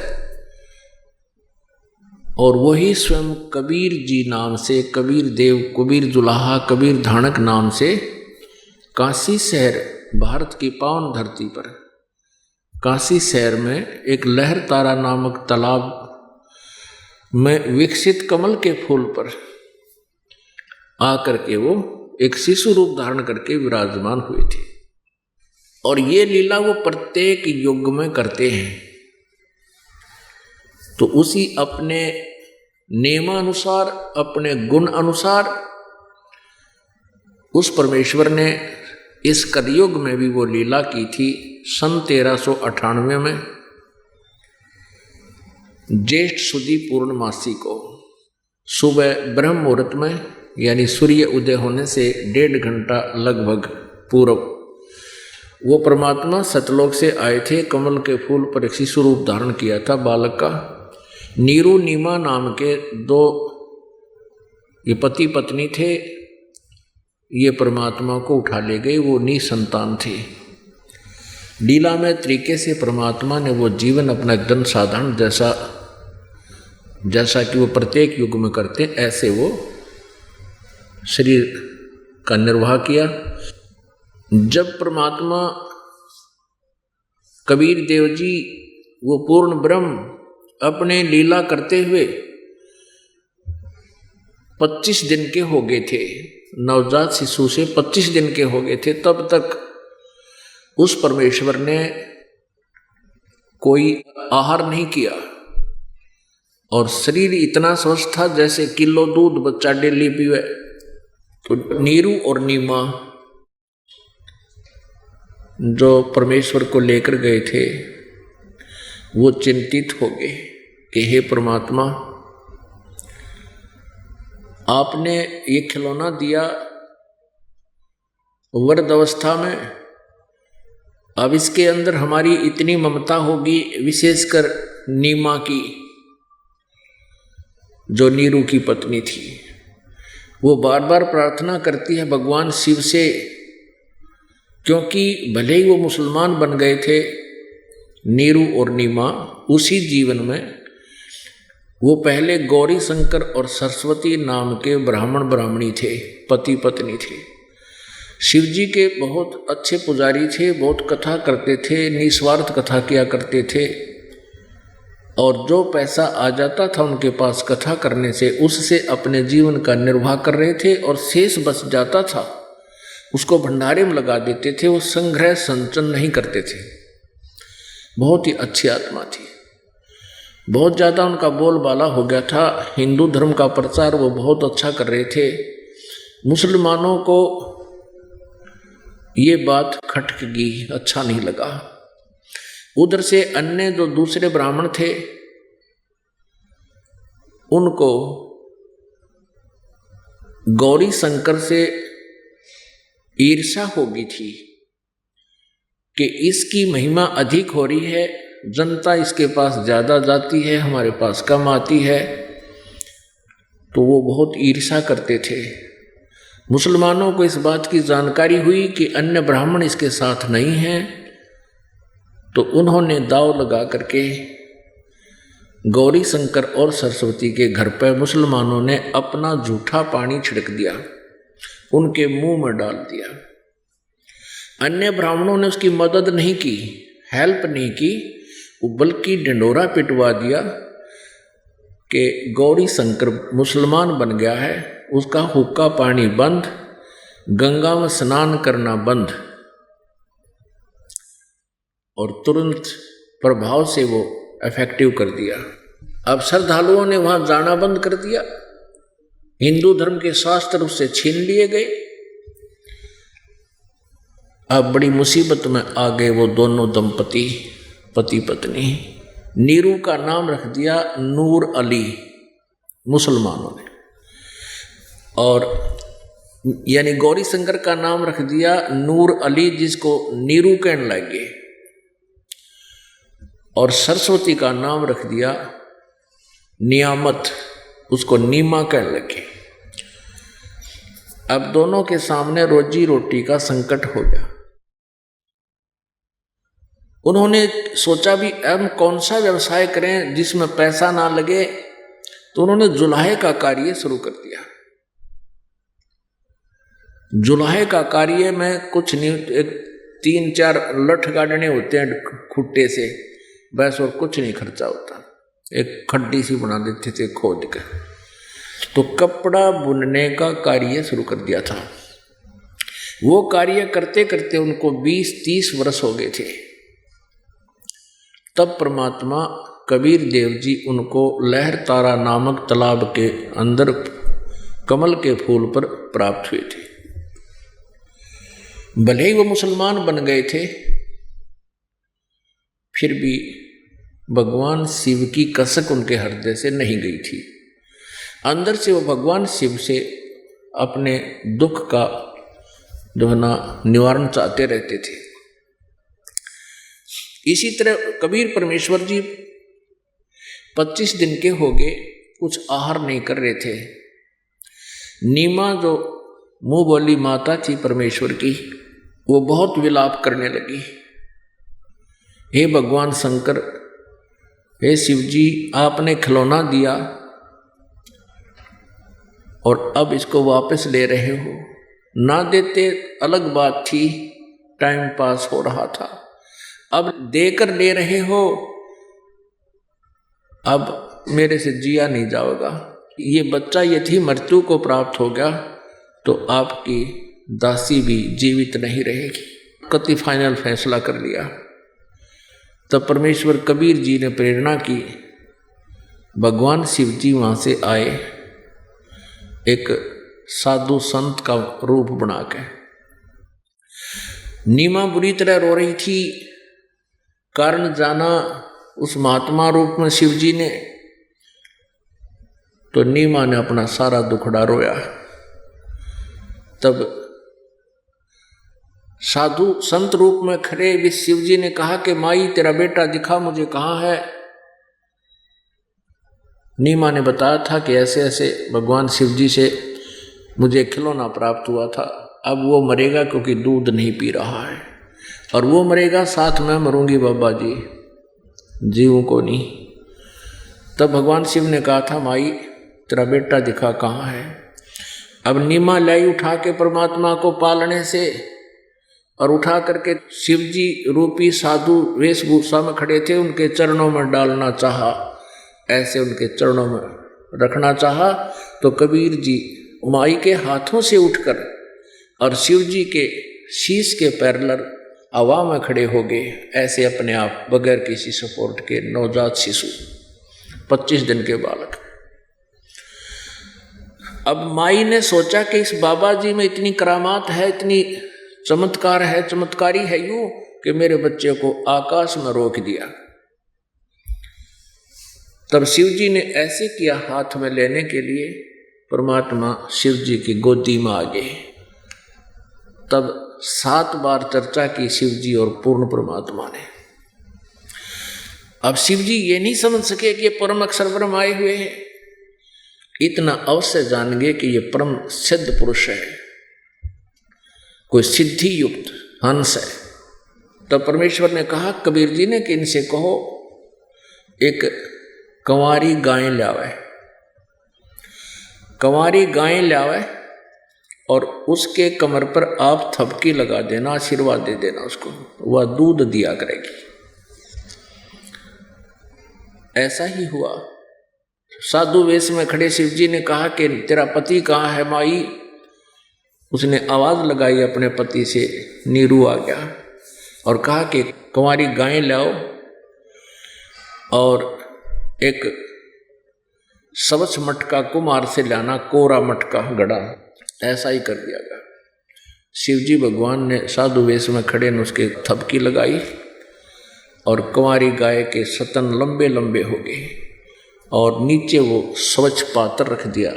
और वही स्वयं कबीर जी नाम से, कबीर देव, कबीर जुलाहा, कबीर धानक नाम से काशी शहर, भारत की पावन धरती पर काशी शहर में एक लहर तारा नामक तालाब में विकसित कमल के फूल पर आकर के वो एक शिशु रूप धारण करके विराजमान हुए थे। और ये लीला वो प्रत्येक युग में करते हैं। तो उसी अपने नियमानुसार, अपने गुण अनुसार उस परमेश्वर ने इस कलयुग में भी वो लीला की थी। सन 1398 में ज्येष्ठ सुदी पूर्णमासी को सुबह ब्रह्म मुहूर्त में यानी सूर्य उदय होने से 1.5 घंटा लगभग पूर्व वो परमात्मा सतलोक से आए थे। कमल के फूल पर एक शिशु रूप धारण किया था बालक का। नीरू नीमा नाम के 2 ये पति पत्नी थे। ये परमात्मा को उठा ले गए, वो निसंतान थे। लीला में तरीके से परमात्मा ने वो जीवन अपना एकदम साधारण जैसा कि वो प्रत्येक युग में करते, ऐसे वो शरीर का निर्वाह किया। जब परमात्मा कबीर देव जी वो पूर्ण ब्रह्म अपने लीला करते हुए 25 दिन के हो गए थे, नवजात शिशु से 25 दिन के हो गए थे, तब तक उस परमेश्वर ने कोई आहार नहीं किया और शरीर इतना स्वस्थ था जैसे किलो दूध बच्चा डेली पीवे। तो नीरू और नीमा जो परमेश्वर को लेकर गए थे वो चिंतित हो गए कि हे परमात्मा, आपने ये खिलौना दिया वृद्ध अवस्था में, अब इसके अंदर हमारी इतनी ममता होगी, विशेषकर नीमा की जो नीरू की पत्नी थी। वो बार बार प्रार्थना करती है भगवान शिव से, क्योंकि भले ही वो मुसलमान बन गए थे नीरू और नीमा, उसी जीवन में वो पहले गौरी शंकर और सरस्वती नाम के ब्राह्मण ब्राह्मणी थे, पति पत्नी थे। शिव जी के बहुत अच्छे पुजारी थे, बहुत कथा करते थे, निस्वार्थ कथा किया करते थे और जो पैसा आ जाता था उनके पास कथा करने से, उससे अपने जीवन का निर्वाह कर रहे थे और शेष बच जाता था उसको भंडारे में लगा देते थे। वो संग्रह संचन नहीं करते थे। बहुत ही अच्छी आत्मा थी। बहुत ज़्यादा उनका बोलबाला हो गया था। हिंदू धर्म का प्रचार वो बहुत अच्छा कर रहे थे। मुसलमानों को ये बात खटक गई, अच्छा नहीं लगा। उधर से अन्य जो दूसरे ब्राह्मण थे उनको गौरी शंकर से ईर्ष्या हो गई थी कि इसकी महिमा अधिक हो रही है, जनता इसके पास ज़्यादा जाती है, हमारे पास कम आती है, तो वो बहुत ईर्ष्या करते थे। मुसलमानों को इस बात की जानकारी हुई कि अन्य ब्राह्मण इसके साथ नहीं हैं, तो उन्होंने दांव लगा करके गौरी शंकर और सरस्वती के घर पर मुसलमानों ने अपना झूठा पानी छिड़क दिया, उनके मुंह में डाल दिया। अन्य ब्राह्मणों ने उसकी मदद नहीं की, हेल्प नहीं की, बल्कि ढिंडोरा पिटवा दिया कि गौरी शंकर मुसलमान बन गया है, उसका हुक्का पानी बंद, गंगा में स्नान करना बंद, और तुरंत प्रभाव से वो इफेक्टिव कर दिया। अब श्रद्धालुओं ने वहां जाना बंद कर दिया, हिंदू धर्म के शास्त्र उससे छीन लिए गए। अब बड़ी मुसीबत में आ गए वो दोनों दंपति, पति पत्नी। नीरू का नाम रख दिया नूर अली मुसलमानों ने, और यानी गौरी शंकर का नाम रख दिया नूर अली, जिसको नीरू कहने लगे, और सरस्वती का नाम रख दिया नियामत, उसको नीमा कहने लगे। अब दोनों के सामने रोजी रोटी का संकट हो गया। उन्होंने सोचा भी हम कौन सा व्यवसाय करें जिसमें पैसा ना लगे, तो उन्होंने जुलाहे का कार्य शुरू कर दिया। जुलाहे का कार्य में कुछ नहीं, एक 3-4 लठ गाड़ने होते हैं खुट्टे से, बस और कुछ नहीं खर्चा होता। एक खड्डी सी बना देते थे खोद के, तो कपड़ा बुनने का कार्य शुरू कर दिया था। वो कार्य करते करते उनको 20-30 वर्ष हो गए थे। तब परमात्मा कबीर देव जी उनको लहर तारा नामक तालाब के अंदर कमल के फूल पर प्राप्त हुए थे। भले ही वो मुसलमान बन गए थे, फिर भी भगवान शिव की कसक उनके हृदय से नहीं गई थी। अंदर से वो भगवान शिव से अपने दुख का जो है ना निवारण चाहते रहते थे। इसी तरह कबीर परमेश्वर जी 25 दिन के हो गए, कुछ आहार नहीं कर रहे थे। नीमा जो मुंह बोली माता थी परमेश्वर की, वो बहुत विलाप करने लगी। हे भगवान शंकर, हे शिव जी, आपने खिलौना दिया और अब इसको वापस ले रहे हो। ना देते अलग बात थी, टाइम पास हो रहा था, अब देकर ले रहे हो, अब मेरे से जिया नहीं जाएगा। ये बच्चा यदि मृत्यु को प्राप्त हो गया तो आपकी दासी भी जीवित नहीं रहेगी। कति फाइनल फैसला कर लिया। तब परमेश्वर कबीर जी ने प्रेरणा की, भगवान शिव जी वहाँ से आए एक साधु संत का रूप बना के। नीमा बुरी तरह रो रही थी, कारण जाना उस महात्मा रूप में शिव जी ने, तो नीमा ने अपना सारा दुखड़ा रोया। तब साधु संत रूप में खड़े भी शिव जी ने कहा कि माई तेरा बेटा दिखा मुझे, कहाँ है। नीमा ने बताया था कि ऐसे ऐसे भगवान शिव जी से मुझे खिलौना प्राप्त हुआ था, अब वो मरेगा क्योंकि दूध नहीं पी रहा है, और वो मरेगा साथ में मरूंगी बाबा जी, जीवों को नहीं। तब भगवान शिव ने कहा था माई तेरा बेटा दिखा, कहाँ है। अब नीमा लाई उठा के परमात्मा को पालने से, और उठा करके शिव जी रूपी साधु वेशभूषा में खड़े थे, उनके चरणों में डालना चाहा, ऐसे उनके चरणों में रखना चाहा। तो कबीर जी माई के हाथों से उठकर और शिव जी के शीश के पैरेलल हवा में खड़े हो गए, ऐसे अपने आप बगैर किसी सपोर्ट के। नवजात शिशु 25 दिन के बालक। अब माई ने सोचा कि इस बाबा जी में इतनी करामात है, इतनी चमत्कार है, चमत्कारी है यूं कि मेरे बच्चे को आकाश में रोक दिया। तब शिव जी ने ऐसे किया, हाथ में लेने के लिए परमात्मा शिव जी की गोदी में आ गए। तब 7 बार चर्चा की शिव जी और पूर्ण परमात्मा ने। अब शिव जी ये नहीं समझ सके कि ये परम अक्षर ब्रह्म आए हुए हैं, इतना अवश्य जान गए कि ये परम सिद्ध पुरुष है, कोई सिद्धि युक्त हंस है। तो परमेश्वर ने कहा कबीर जी ने कि इनसे कहो एक कंवारी गाय लावे, कंवारी गाय लावे और उसके कमर पर आप थपकी लगा देना, आशीर्वाद दे देना उसको, वह दूध दिया करेगी। ऐसा ही हुआ। साधु वेश में खड़े शिव जी ने कहा कि तेरा पति कहाँ है माई। उसने आवाज लगाई अपने पति से, नीरू आ गया और कहा कि कुंवारी गाय लाओ और एक सवच मटका कुमार से लाना, कोरा मटका गड़ा। ऐसा ही कर दिया गया। शिव जी भगवान ने साधु वेश में खड़े ने उसके थपकी लगाई और कुंवारी गाय के सतन लंबे लंबे हो गए और नीचे वो स्वच्छ पात्र रख दिया।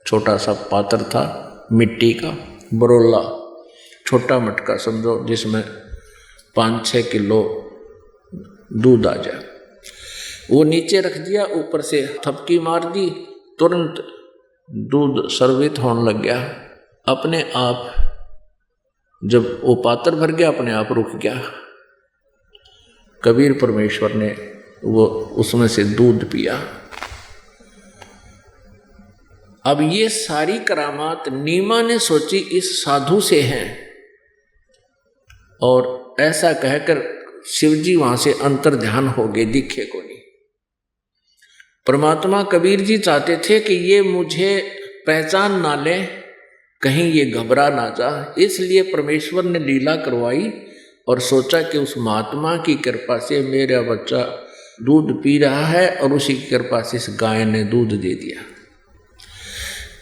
छोटा सा पात्र था मिट्टी का, बरोला, छोटा मटका समझो, जिसमें 5-6 किलो दूध आ जाए। वो नीचे रख दिया, ऊपर से थपकी मार दी, तुरंत दूध सर्वित होने लग गया। अपने आप जब वो पात्र भर गया, अपने आप रुक गया। कबीर परमेश्वर ने वो उसमें से दूध पिया। अब ये सारी करामात नीमा ने सोची इस साधु से हैं, और ऐसा कहकर शिवजी वहां से अंतर ध्यान हो गए, दिखे को नहीं। परमात्मा कबीर जी चाहते थे कि ये मुझे पहचान ना ले, कहीं ये घबरा ना जा, इसलिए परमेश्वर ने लीला करवाई और सोचा कि उस महात्मा की कृपा से मेरा बच्चा दूध पी रहा है और उसी की कृपा से इस गाय ने दूध दे दिया।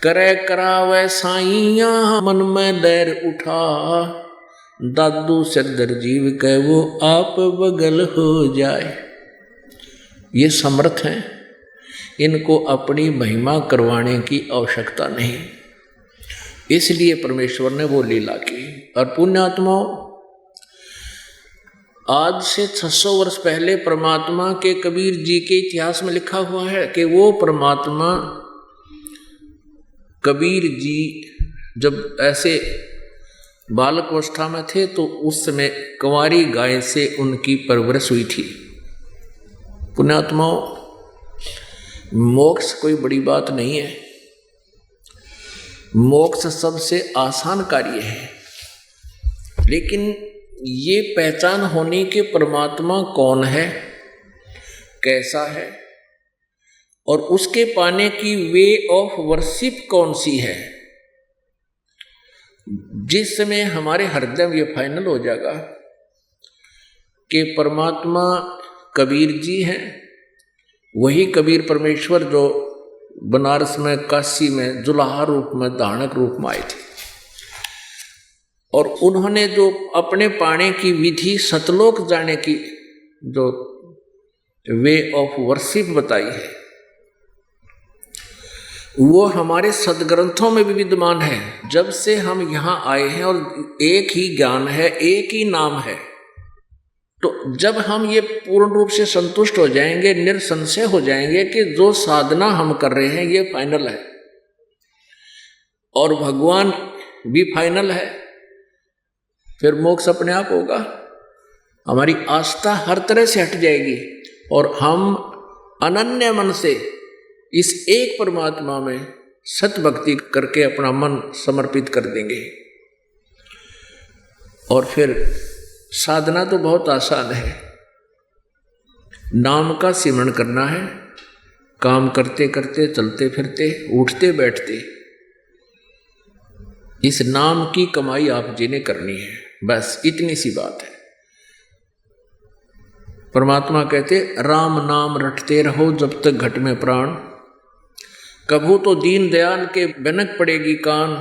करे करावे साइया मन में लहर उठा, दादू सदर जीव कह वो आप बगल हो जाए। ये समर्थ हैं, इनको अपनी महिमा करवाने की आवश्यकता नहीं। इसलिए परमेश्वर ने वो लीला की। और पुण्यात्माओं, आज से 600 वर्ष पहले परमात्मा के कबीर जी के इतिहास में लिखा हुआ है कि वो परमात्मा कबीर जी जब ऐसे बालक अवस्था में थे तो उस समय कुंवारी गाय से उनकी परवरिश हुई थी। पुण्यात्माओं, मोक्ष कोई बड़ी बात नहीं है, मोक्ष सबसे आसान कार्य है, लेकिन ये पहचान होनी कि परमात्मा कौन है, कैसा है, और उसके पाने की वे ऑफ वर्शिप कौन सी है। जिस समय हमारे हृदय में ये फाइनल हो जाएगा कि परमात्मा कबीर जी हैं, वही कबीर परमेश्वर जो बनारस में, काशी में जुलाहा रूप में, धारणक रूप में आए थे, और उन्होंने जो अपने पाने की विधि, सतलोक जाने की जो वे ऑफ वर्शिप बताई है, वो हमारे सदग्रंथों में भी विद्यमान है। जब से हम यहाँ आए हैं और एक ही ज्ञान है, एक ही नाम है, तो जब हम ये पूर्ण रूप से संतुष्ट हो जाएंगे, निरसंशय हो जाएंगे कि जो साधना हम कर रहे हैं ये फाइनल है और भगवान भी फाइनल है, फिर मोक्ष अपने आप होगा। हमारी आस्था हर तरह से हट जाएगी और हम अनन्य मन से इस एक परमात्मा में सत भक्ति करके अपना मन समर्पित कर देंगे। और फिर साधना तो बहुत आसान है, नाम का सिमरण करना है, काम करते करते, चलते फिरते, उठते बैठते, इस नाम की कमाई आप जी ने करनी है, बस इतनी सी बात है। परमात्मा कहते राम नाम रटते रहो जब तक घट में प्राण, कभू तो दीन दयाल के बनक पड़ेगी कान।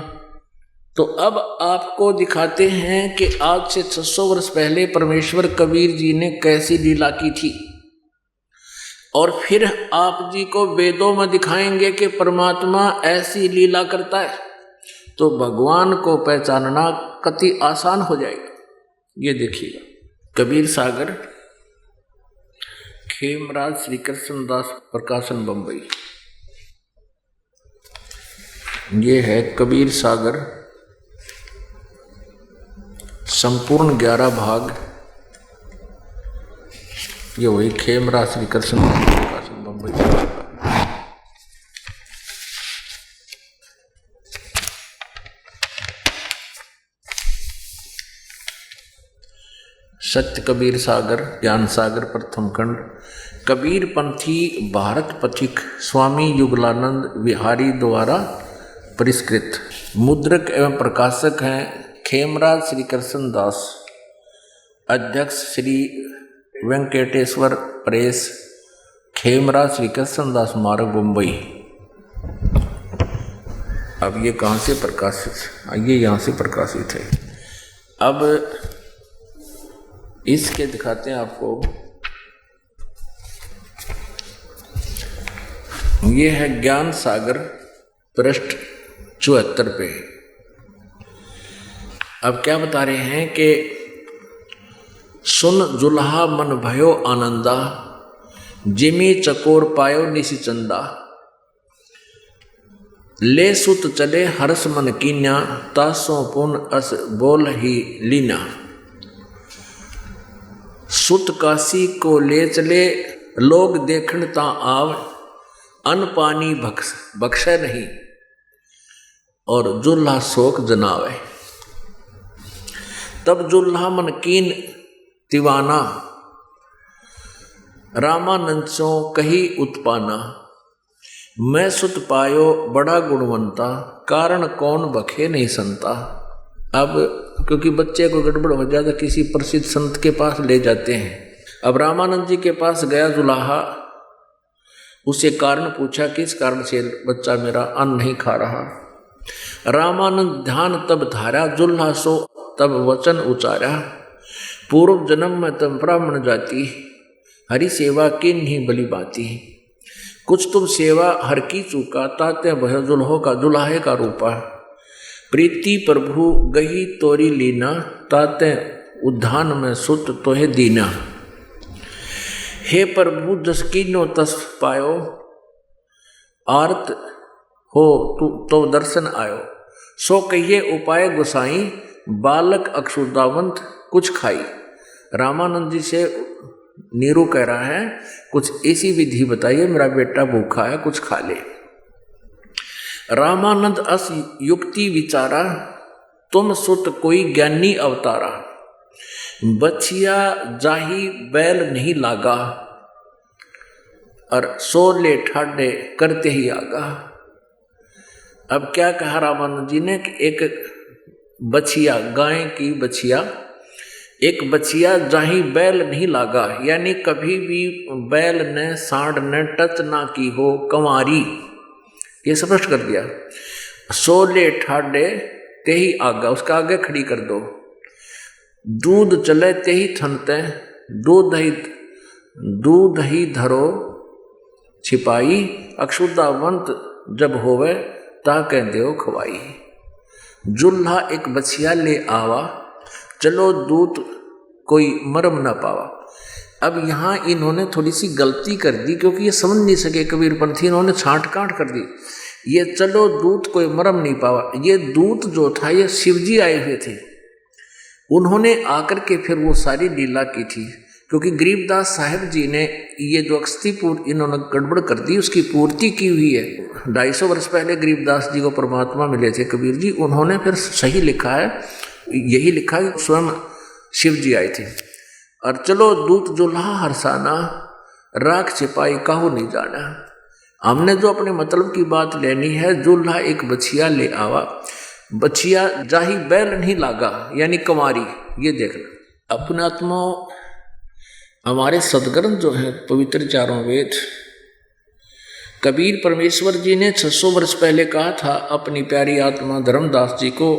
तो अब आपको दिखाते हैं कि आज से 600 वर्ष पहले परमेश्वर कबीर जी ने कैसी लीला की थी, और फिर आप जी को वेदों में दिखाएंगे कि परमात्मा ऐसी लीला करता है, तो भगवान को पहचानना कति आसान हो जाएगा। ये देखिएगा, कबीर सागर, खेमराज श्री कृष्ण दास प्रकाशन, बंबई। ये है कबीर सागर, संपूर्ण 11 भाग। ये वही खेमराज श्री कृष्ण दास प्रकाशन, बंबई। सत्य कबीर सागर, ज्ञान सागर, प्रथम खंड। कबीर पंथी भारत पथिक स्वामी युगलानंद विहारी द्वारा परिष्कृत। मुद्रक एवं प्रकाशक हैं खेमराज श्री कृष्ण दास, अध्यक्ष श्री वेंकटेश्वर प्रेस, खेमराज श्री कृष्ण दास मार्ग, मुंबई। अब ये कहाँ से प्रकाशित, ये यहाँ से प्रकाशित है। अब इसके दिखाते हैं आपको, ये है ज्ञान सागर, पृष्ठ 74 पे। अब क्या बता रहे हैं कि सुन जुल्हा मन भयो आनंदा, जिमी चकोर पायो निशि चंदा, ले सुत चले हर्ष मन कीन्या, तासों पुन अस बोल ही लीना। सुत काशी को ले चले लोग देखण ता आव, अन्न पानी बख्शे नहीं और जुल्हा शोक जनावे। तब जुल्हा मन कीन तिवाना, रामानंदों कही उत्पाना, मैं सुत पायो बड़ा गुणवंता, कारण कौन बखे नहीं संता। अब क्योंकि बच्चे को गड़बड़ हो जाता किसी प्रसिद्ध संत के पास ले जाते हैं। अब रामानंद जी के पास गया जुलाहा, उससे कारण पूछा किस कारण से बच्चा मेरा अन्न नहीं खा रहा। रामानंद ध्यान तब धारा, जुल्हा सो तब वचन उचारा, पूर्व जन्म में तुम ब्राह्मण जाति, हरि सेवा किन ही बलि बाती। कुछ तुम सेवा हर की चूका, ताते भय जुल्हो का जुलाहे का रूपा। प्रीति प्रभु गही तोरी लीना, ताते उद्धान में सुत तोहे दीना। हे प्रभु जस कीनो तस पायो, आर्त हो तो दर्शन आयो। सो कहिए उपाय गुसाई, बालक अक्षुदावंत कुछ खाई। रामानंद जी से नीरू कह रहा है कुछ ऐसी विधि बताइए, मेरा बेटा भूखा है, कुछ खा ले। रामानंद अस युक्ति विचारा, तुम सुत कोई ज्ञानी अवतारा। बछिया जाही बैल नहीं लागा, और सोले ठाडे करते ही आगा। अब क्या कहा रामानंद जी ने कि एक बछिया, गाय की बछिया, एक बछिया जाही बैल नहीं लागा, यानी कभी भी बैल ने सांड ने टच ना की हो, कंवारी, ये स्पष्ट कर दिया। सोले ठाडे ते ही आगा, उसका आगे खड़ी कर दो। दूध चले ते ही थनते, दूध ही धरो छिपाई। अक्षुदावंत जब होवे ता कह देव खवाई। जुल्हा एक बछिया ले आवा, चलो दूत कोई मरम ना पावा। अब यहाँ इन्होंने थोड़ी सी गलती कर दी, क्योंकि ये समझ नहीं सके कबीरपंथी, इन्होंने छांट काट कर दी। ये चलो दूत कोई मरम नहीं पावा, ये दूत जो था ये शिवजी आए हुए थे, उन्होंने आकर के फिर वो सारी लीला की थी। क्योंकि गरीबदास साहिब जी ने ये जो अक्षतिपूर इन्होंने गड़बड़ कर दी, उसकी पूर्ति की हुई है। 250 वर्ष पहले गरीबदास जी को परमात्मा मिले थे कबीर जी, उन्होंने फिर सही लिखा है, यही लिखा कि स्वयं शिव जी आए थे। और चलो दूत जुल्हा हरसाना, राख छिपाई काहू नहीं जाना। हमने जो अपने मतलब की बात लेनी है, जुल्हा एक बछिया ले आवा, बछिया जाही बैल नहीं लागा, यानी कंवारी। ये देखना अपने आत्मा, हमारे सदग्रंथ जो है पवित्र चारों वेद, कबीर परमेश्वर जी ने 600 वर्ष पहले कहा था अपनी प्यारी आत्मा धर्मदास जी को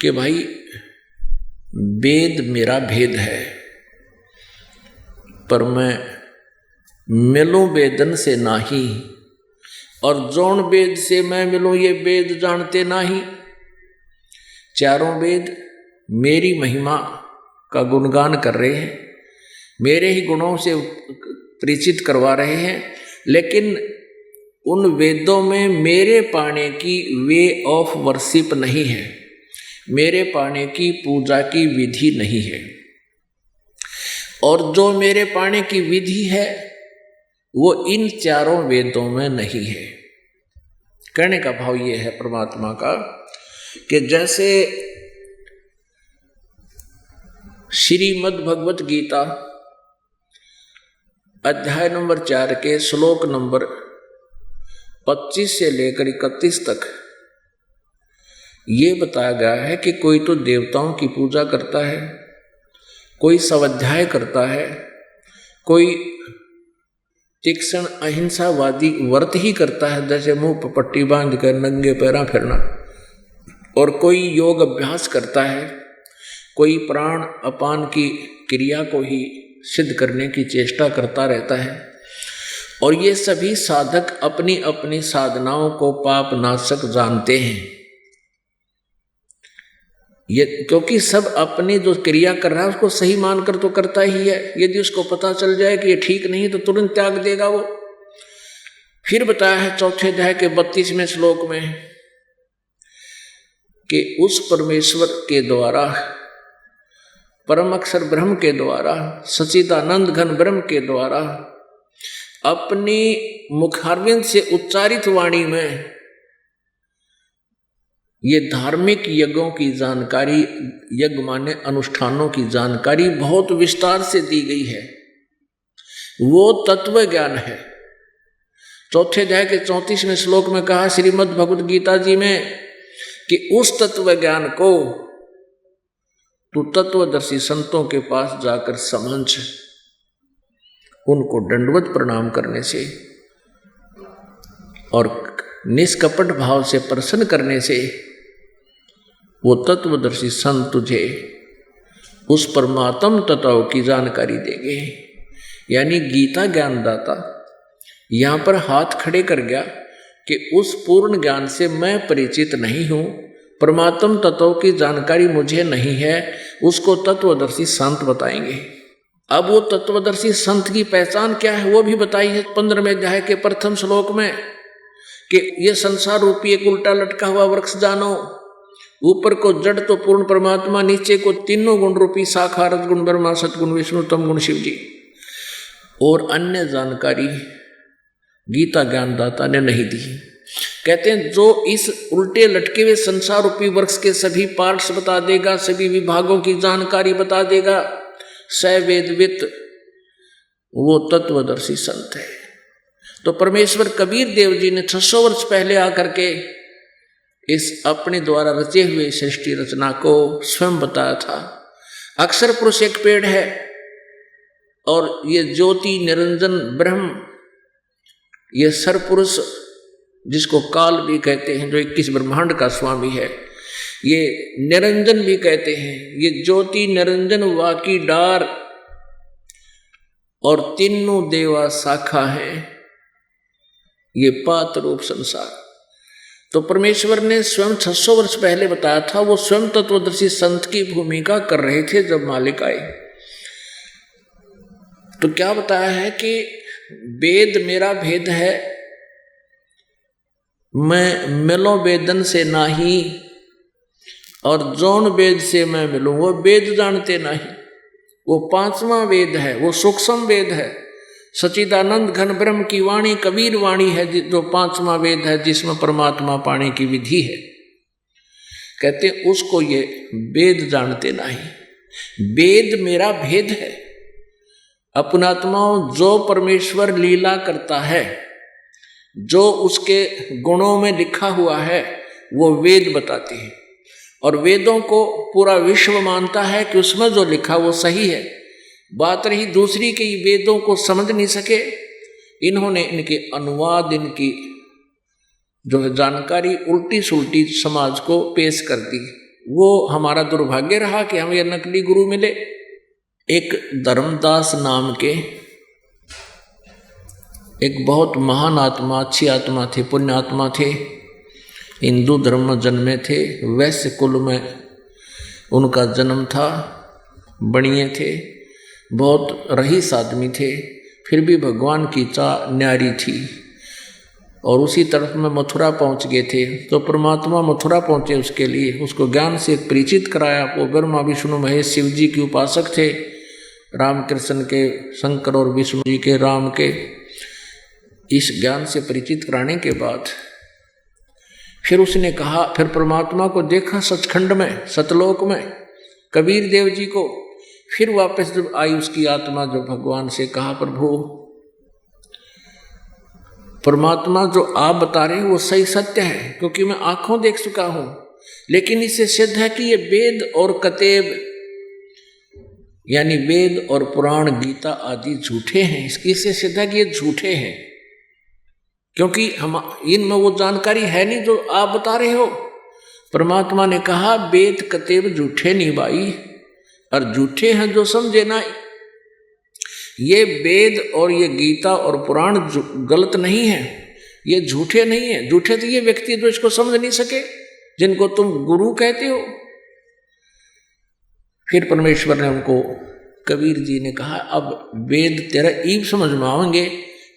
कि भाई वेद मेरा भेद है, पर मैं मिलूं वेदन से नाही, और जौन वेद से मैं मिलूं ये वेद जानते नाही। चारों वेद मेरी महिमा का गुणगान कर रहे हैं, मेरे ही गुणों से परिचित करवा रहे हैं, लेकिन उन वेदों में मेरे पाने की वे ऑफ वर्शिप नहीं है, मेरे पाने की पूजा की विधि नहीं है। और जो मेरे पाने की विधि है वो इन चारों वेदों में नहीं है। कहने का भाव ये है परमात्मा का कि जैसे श्रीमद् भगवत गीता अध्याय नंबर 4 के श्लोक नंबर 25 से लेकर 31 तक ये बताया गया है कि कोई तो देवताओं की पूजा करता है, कोई स्वाध्याय करता है, कोई तीक्ष्ण अहिंसावादी व्रत ही करता है, जैसे मुंह पर पट्टी बांध कर नंगे पैरा फिरना, और कोई योग अभ्यास करता है, कोई प्राण अपान की क्रिया को ही सिद्ध करने की चेष्टा करता रहता है। और ये सभी साधक अपनी अपनी साधनाओं को पाप नाशक जानते हैं, ये क्योंकि सब अपनी जो क्रिया कर रहा है उसको सही मानकर तो करता ही है। यदि उसको पता चल जाए कि ये ठीक नहीं तो तुरंत त्याग देगा वो। फिर बताया है चौथे अध्याय के 32वें श्लोक में कि उस परमेश्वर के द्वारा, परम अक्षर ब्रह्म के द्वारा, सच्चिदानंद घन ब्रह्म के द्वारा अपनी मुखारविंद से उच्चारित वाणी में ये धार्मिक यज्ञों की जानकारी, यज्ञ माने अनुष्ठानों की जानकारी बहुत विस्तार से दी गई है। वो तत्व ज्ञान है। चौथे अध्याय के 34वें श्लोक में कहा श्रीमद् भगवत गीता जी में कि उस तत्व ज्ञान को तू तत्वदर्शी संतों के पास जाकर समझ, उनको दंडवत प्रणाम करने से और निष्कपट भाव से प्रसन्न करने से वो तत्वदर्शी संत तुझे उस परमात्म तत्व की जानकारी देंगे। यानी गीता ज्ञानदाता यहाँ पर हाथ खड़े कर गया कि उस पूर्ण ज्ञान से मैं परिचित नहीं हूं, परमात्म तत्व की जानकारी मुझे नहीं है, उसको तत्वदर्शी संत बताएंगे। अब वो तत्वदर्शी संत की पहचान क्या है वो भी बताई है 15वें अध्याय के प्रथम श्लोक में, कि ये संसार रूपी एक उल्टा लटका हुआ वृक्ष जानो, ऊपर को जड़ तो पूर्ण परमात्मा, नीचे को तीनों गुण रूपी शाखा, रजगुण ब्रह्मा, सतगुण विष्णु, तम गुण शिव जी। और अन्य जानकारी गीता ज्ञानदाता ने नहीं दी। कहते हैं जो इस उल्टे लटके हुए संसार रूपी वृक्ष के सभी पार्ट्स बता देगा, सभी विभागों की जानकारी बता देगा, सवेदवित, वो तत्वदर्शी संत है। तो परमेश्वर कबीर देव जी ने 600 वर्ष पहले आकर के इस अपने द्वारा रचे हुए सृष्टि रचना को स्वयं बताया था। अक्षर पुरुष एक पेड़ है और ये ज्योति निरंजन ब्रह्म, ये सरपुरुष जिसको काल भी कहते हैं, जो 21 ब्रह्मांड का स्वामी है, ये निरंजन भी कहते हैं, ये ज्योति निरंजन वाकी डार और तीनों देवा शाखा है, ये पात रूप संसार। तो परमेश्वर ने स्वयं 600 वर्ष पहले बताया था, वो स्वयं तत्वदर्शी संत की भूमिका कर रहे थे जब मालिक आए। तो क्या बताया है कि वेद मेरा भेद है, मैं मिलो वेदन से नाही, और जौन वेद से मैं मिलूं वो वेद जानते नहीं। वो 5वां वेद है, वो सूक्ष्म वेद है, सच्चिदानंद घन ब्रह्म की वाणी कबीर वाणी है, जो 5वां वेद है, जिसमें परमात्मा पाने की विधि है। कहते उसको ये वेद जानते नहीं। वेद मेरा भेद है। अपनात्माओं, जो परमेश्वर लीला करता है, जो उसके गुणों में लिखा हुआ है, वो वेद बताते हैं। और वेदों को पूरा विश्व मानता है कि उसमें जो लिखा वो सही है। बात रही दूसरी कि वेदों को समझ नहीं सके, इन्होंने इनके अनुवाद, इनकी जो जानकारी उल्टी सुल्टी समाज को पेश कर दी। वो हमारा दुर्भाग्य रहा कि हमें नकली गुरु मिले। एक धर्मदास नाम के एक बहुत महान आत्मा, अच्छी आत्मा थे, पुण्य आत्मा थे, हिंदू धर्म में जन्मे थे, वैश्य कुल में उनका जन्म था, बणिए थे, बहुत रईस आदमी थे, फिर भी भगवान की चाह न्यारी थी और उसी तरफ में मथुरा पहुंच गए थे। तो परमात्मा मथुरा पहुंचे, उसके लिए उसको ज्ञान से परिचित कराया। वो ब्रह्मा विष्णु महेश शिव जी के उपासक थे, राम कृष्ण के, शंकर और विष्णु जी के, राम के। इस ज्ञान से परिचित कराने के बाद फिर उसने कहा, फिर परमात्मा को देखा सचखंड में, सतलोक में, कबीर देव जी को। फिर वापस जब आई उसकी आत्मा, जो भगवान से कहा, प्रभु परमात्मा जो आप बता रहे हैं वो सही सत्य है, क्योंकि मैं आंखों देख चुका हूं, लेकिन इससे सिद्ध है कि ये वेद और कतेब यानी वेद और पुराण, गीता आदि झूठे हैं। इससे सिद्ध है कि ये झूठे हैं, क्योंकि हम इनमें वो जानकारी है नहीं जो आप बता रहे हो। परमात्मा ने कहा, वेद कतेब झूठे नहीं भाई, और झूठे हैं जो समझे ना। ये वेद और ये गीता और पुराण गलत नहीं है, ये झूठे नहीं है। झूठे तो ये व्यक्ति जो इसको समझ नहीं सके, जिनको तुम गुरु कहते हो। फिर परमेश्वर ने उनको, कबीर जी ने कहा, अब वेद तेरा ईब समझ में आएंगे,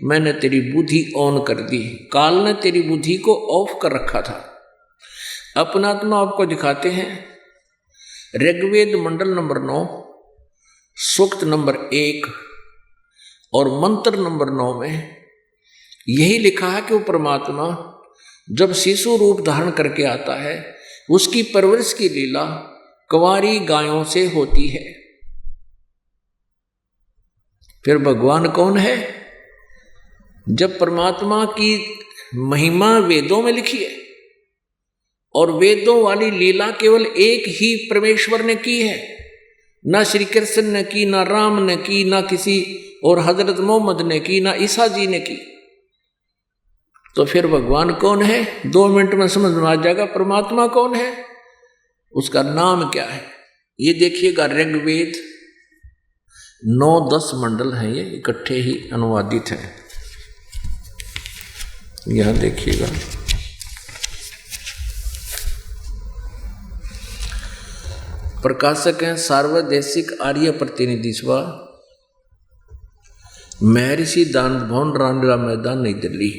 मैंने तेरी बुद्धि ऑन कर दी, काल ने तेरी बुद्धि को ऑफ कर रखा था। अपना आत्मा आपको दिखाते हैं। ऋग्वेद मंडल नंबर 9, सूक्त नंबर 1 और मंत्र नंबर 9 में यही लिखा है कि वो परमात्मा जब शिशु रूप धारण करके आता है, उसकी परवरिश की लीला कुंवारी गायों से होती है। फिर भगवान कौन है? जब परमात्मा की महिमा वेदों में लिखी है, और वेदों वाली लीला केवल एक ही परमेश्वर ने की है, ना श्री कृष्ण ने की, ना राम ने की, ना किसी और हजरत मोहम्मद ने की, ना ईसा जी ने की। तो फिर भगवान कौन है? 2 मिनट में समझ में आ जाएगा परमात्मा कौन है, उसका नाम क्या है। ये देखिएगा, ऋग्वेद 9-10 मंडल हैं, ये इकट्ठे ही अनुवादित हैं। यहां देखिएगा, प्रकाशक हैं सार्वदेशिक आर्य प्रतिनिधि सभा, महर्षि दानव भवन, रामलीला मैदान, नई दिल्ली।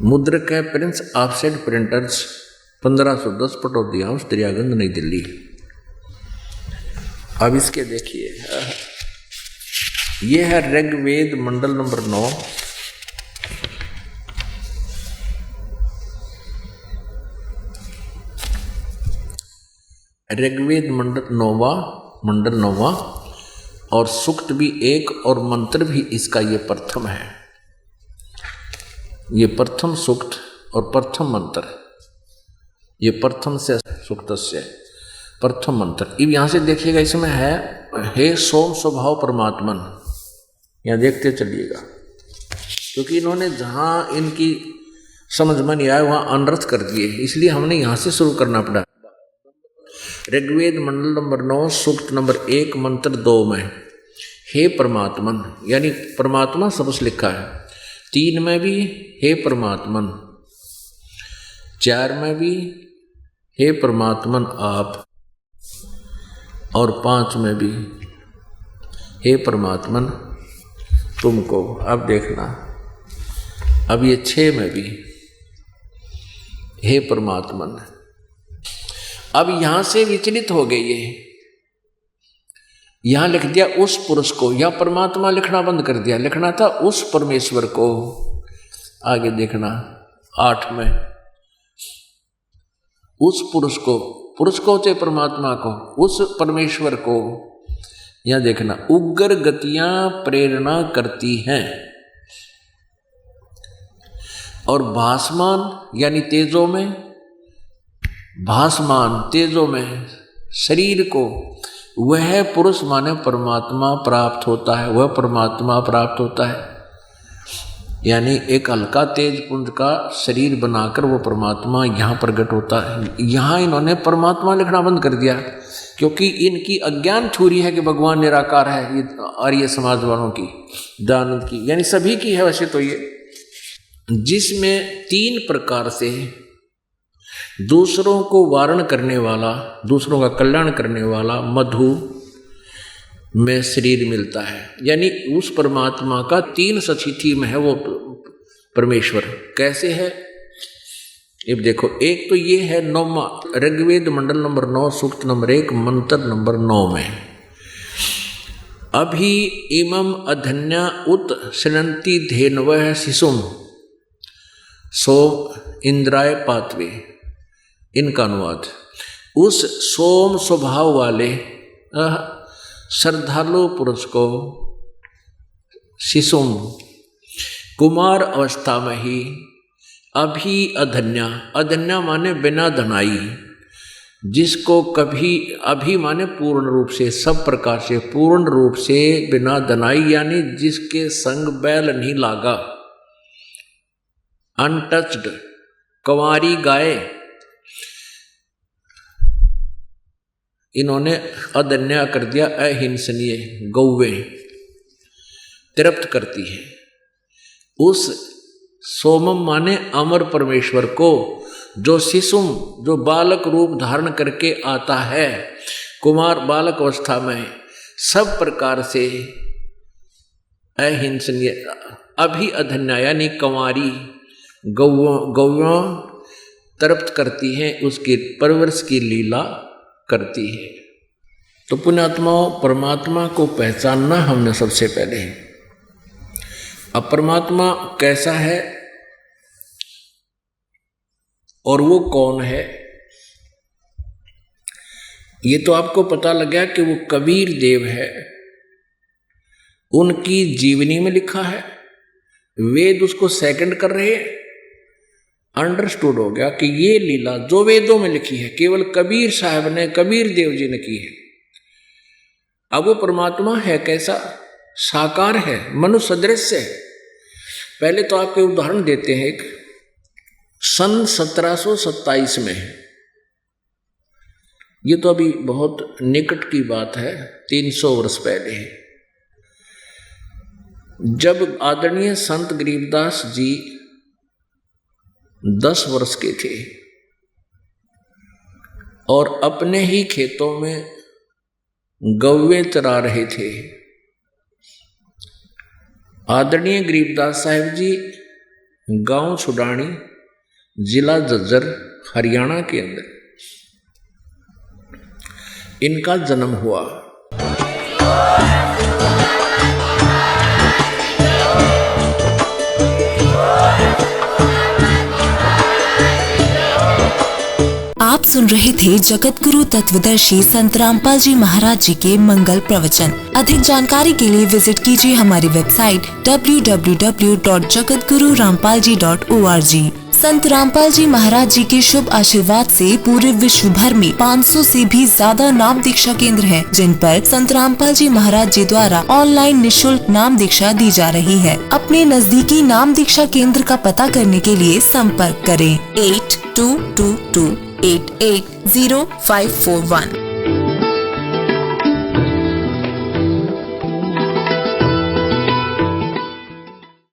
मुद्रक है Prince offset printers, 1510 Pataudi house, Daryaganj, नई दिल्ली। अब इसके देखिए, यह है ऋग्वेद मंडल नंबर 9, ऋग्वेद मंडल 9वां और सूक्त भी एक और मंत्र भी इसका ये प्रथम है। ये प्रथम सूक्त और प्रथम मंत्र, ये प्रथम से सूक्त से प्रथम मंत्र। अब यहाँ से देखिएगा, इसमें है हे सोम स्वभाव परमात्मन, यहाँ देखते चलिएगा, क्योंकि इन्होंने जहाँ इनकी समझ में नहीं आया वहाँ अनर्थ कर दिए, इसलिए हमने यहाँ से शुरू करना पड़ा। ऋग्वेद मंडल नंबर 9 सूक्त नंबर 1 मंत्र 2 में हे परमात्मन, यानी परमात्मा शब्द लिखा है। 3 में भी हे परमात्मन, 4 में भी हे परमात्मन आप, और 5 में भी हे परमात्मन तुमको। अब देखना, अब ये 6 में भी हे परमात्मन। अब यहां से विचलित हो गई है, यहां लिख दिया उस पुरुष को, या परमात्मा लिखना बंद कर दिया, लिखना था उस परमेश्वर को। आगे देखना 8 में उस पुरुष को, पुरुष को चाहे परमात्मा को, उस परमेश्वर को। यहां देखना उग्र गतियां प्रेरणा करती हैं और भासमान यानी तेजों में, भासमान तेजों में शरीर को, वह पुरुष माने परमात्मा प्राप्त होता है, वह परमात्मा प्राप्त होता है। यानी एक हल्का तेज पुंज का शरीर बनाकर वो परमात्मा यहाँ प्रकट होता है। यहाँ इन्होंने परमात्मा लिखना बंद कर दिया, क्योंकि इनकी अज्ञान थ्योरी है कि भगवान निराकार है। ये आर्य समाज वालों की, दानव की, यानी सभी की है वैसे तो ये, जिसमें 3 प्रकार से दूसरों को वारण करने वाला, दूसरों का कल्याण करने वाला मधु में शरीर मिलता है। यानी उस परमात्मा का 3 सचिथि में है वो परमेश्वर। कैसे है अब देखो, एक तो ये है 9वां ऋग्वेद मंडल नंबर 9 सूक्त नंबर 1 मंत्र नंबर 9 में अभी इमम अधन्या उत सृणन्ति धेनवः शिशुम सो इंद्राय पात्वे। इनका अनुवाद, उस सोम स्वभाव वाले श्रद्धालु पुरुष को शिशुम कुमार अवस्था में ही अभी अधन्या, अधन्या माने बिना धनाई, जिसको कभी, अभी माने पूर्ण रूप से, सब प्रकार से पूर्ण रूप से बिना धनाई, यानी जिसके संग बैल नहीं लागा, अनटच्ड कंवारी गाय, इन्होंने अधन्या कर दिया। अहिंसनीय गौवे तृप्त करती है उस सोमम माने अमर परमेश्वर को, जो शिशुम जो बालक रूप धारण करके आता है, कुमार बालक अवस्था में सब प्रकार से अहिंसनीय, अभी अधन्या यानी कंवारी गौयों तृप्त करती हैं, उसकी परवरिश की लीला करती है। तो पुण्यात्माओं, परमात्मा को पहचानना हमने सबसे पहले। अब परमात्मा कैसा है और वो कौन है, ये तो आपको पता लग गया कि वो कबीर देव है, उनकी जीवनी में लिखा है, वेद उसको सेकंड कर रहे हैं। अंडरस्टूड हो गया कि ये लीला जो वेदों में लिखी है केवल कबीर साहब ने, कबीर देव जी ने की है। अब वो परमात्मा है कैसा, साकार है, मनुष्य सदृश है। पहले तो आपके उदाहरण देते हैं, एक सन 1727 में, ये तो अभी बहुत निकट की बात है, 300 वर्ष पहले है, जब आदरणीय संत गरीबदास जी 10 वर्ष के थे और अपने ही खेतों में गौवें चरा रहे थे, आदरणीय गरीबदास साहिब जी गांव छुडानी, जिला झज्जर, हरियाणा के अंदर इनका जन्म हुआ। आप सुन रहे थे जगत गुरु तत्वदर्शी संत रामपाल जी महाराज जी के मंगल प्रवचन। अधिक जानकारी के लिए विजिट कीजिए हमारी वेबसाइट www.jagatgururampalji.org। संत रामपाल जी महाराज जी के शुभ आशीर्वाद से पूरे विश्व भर में 500 से भी ज्यादा नाम दीक्षा केंद्र हैं, जिन पर संत रामपाल जी महाराज जी द्वारा ऑनलाइन निशुल्क नाम दीक्षा दी जा रही है। अपने नजदीकी नाम दीक्षा केंद्र का पता करने के लिए संपर्क करें 8222880541।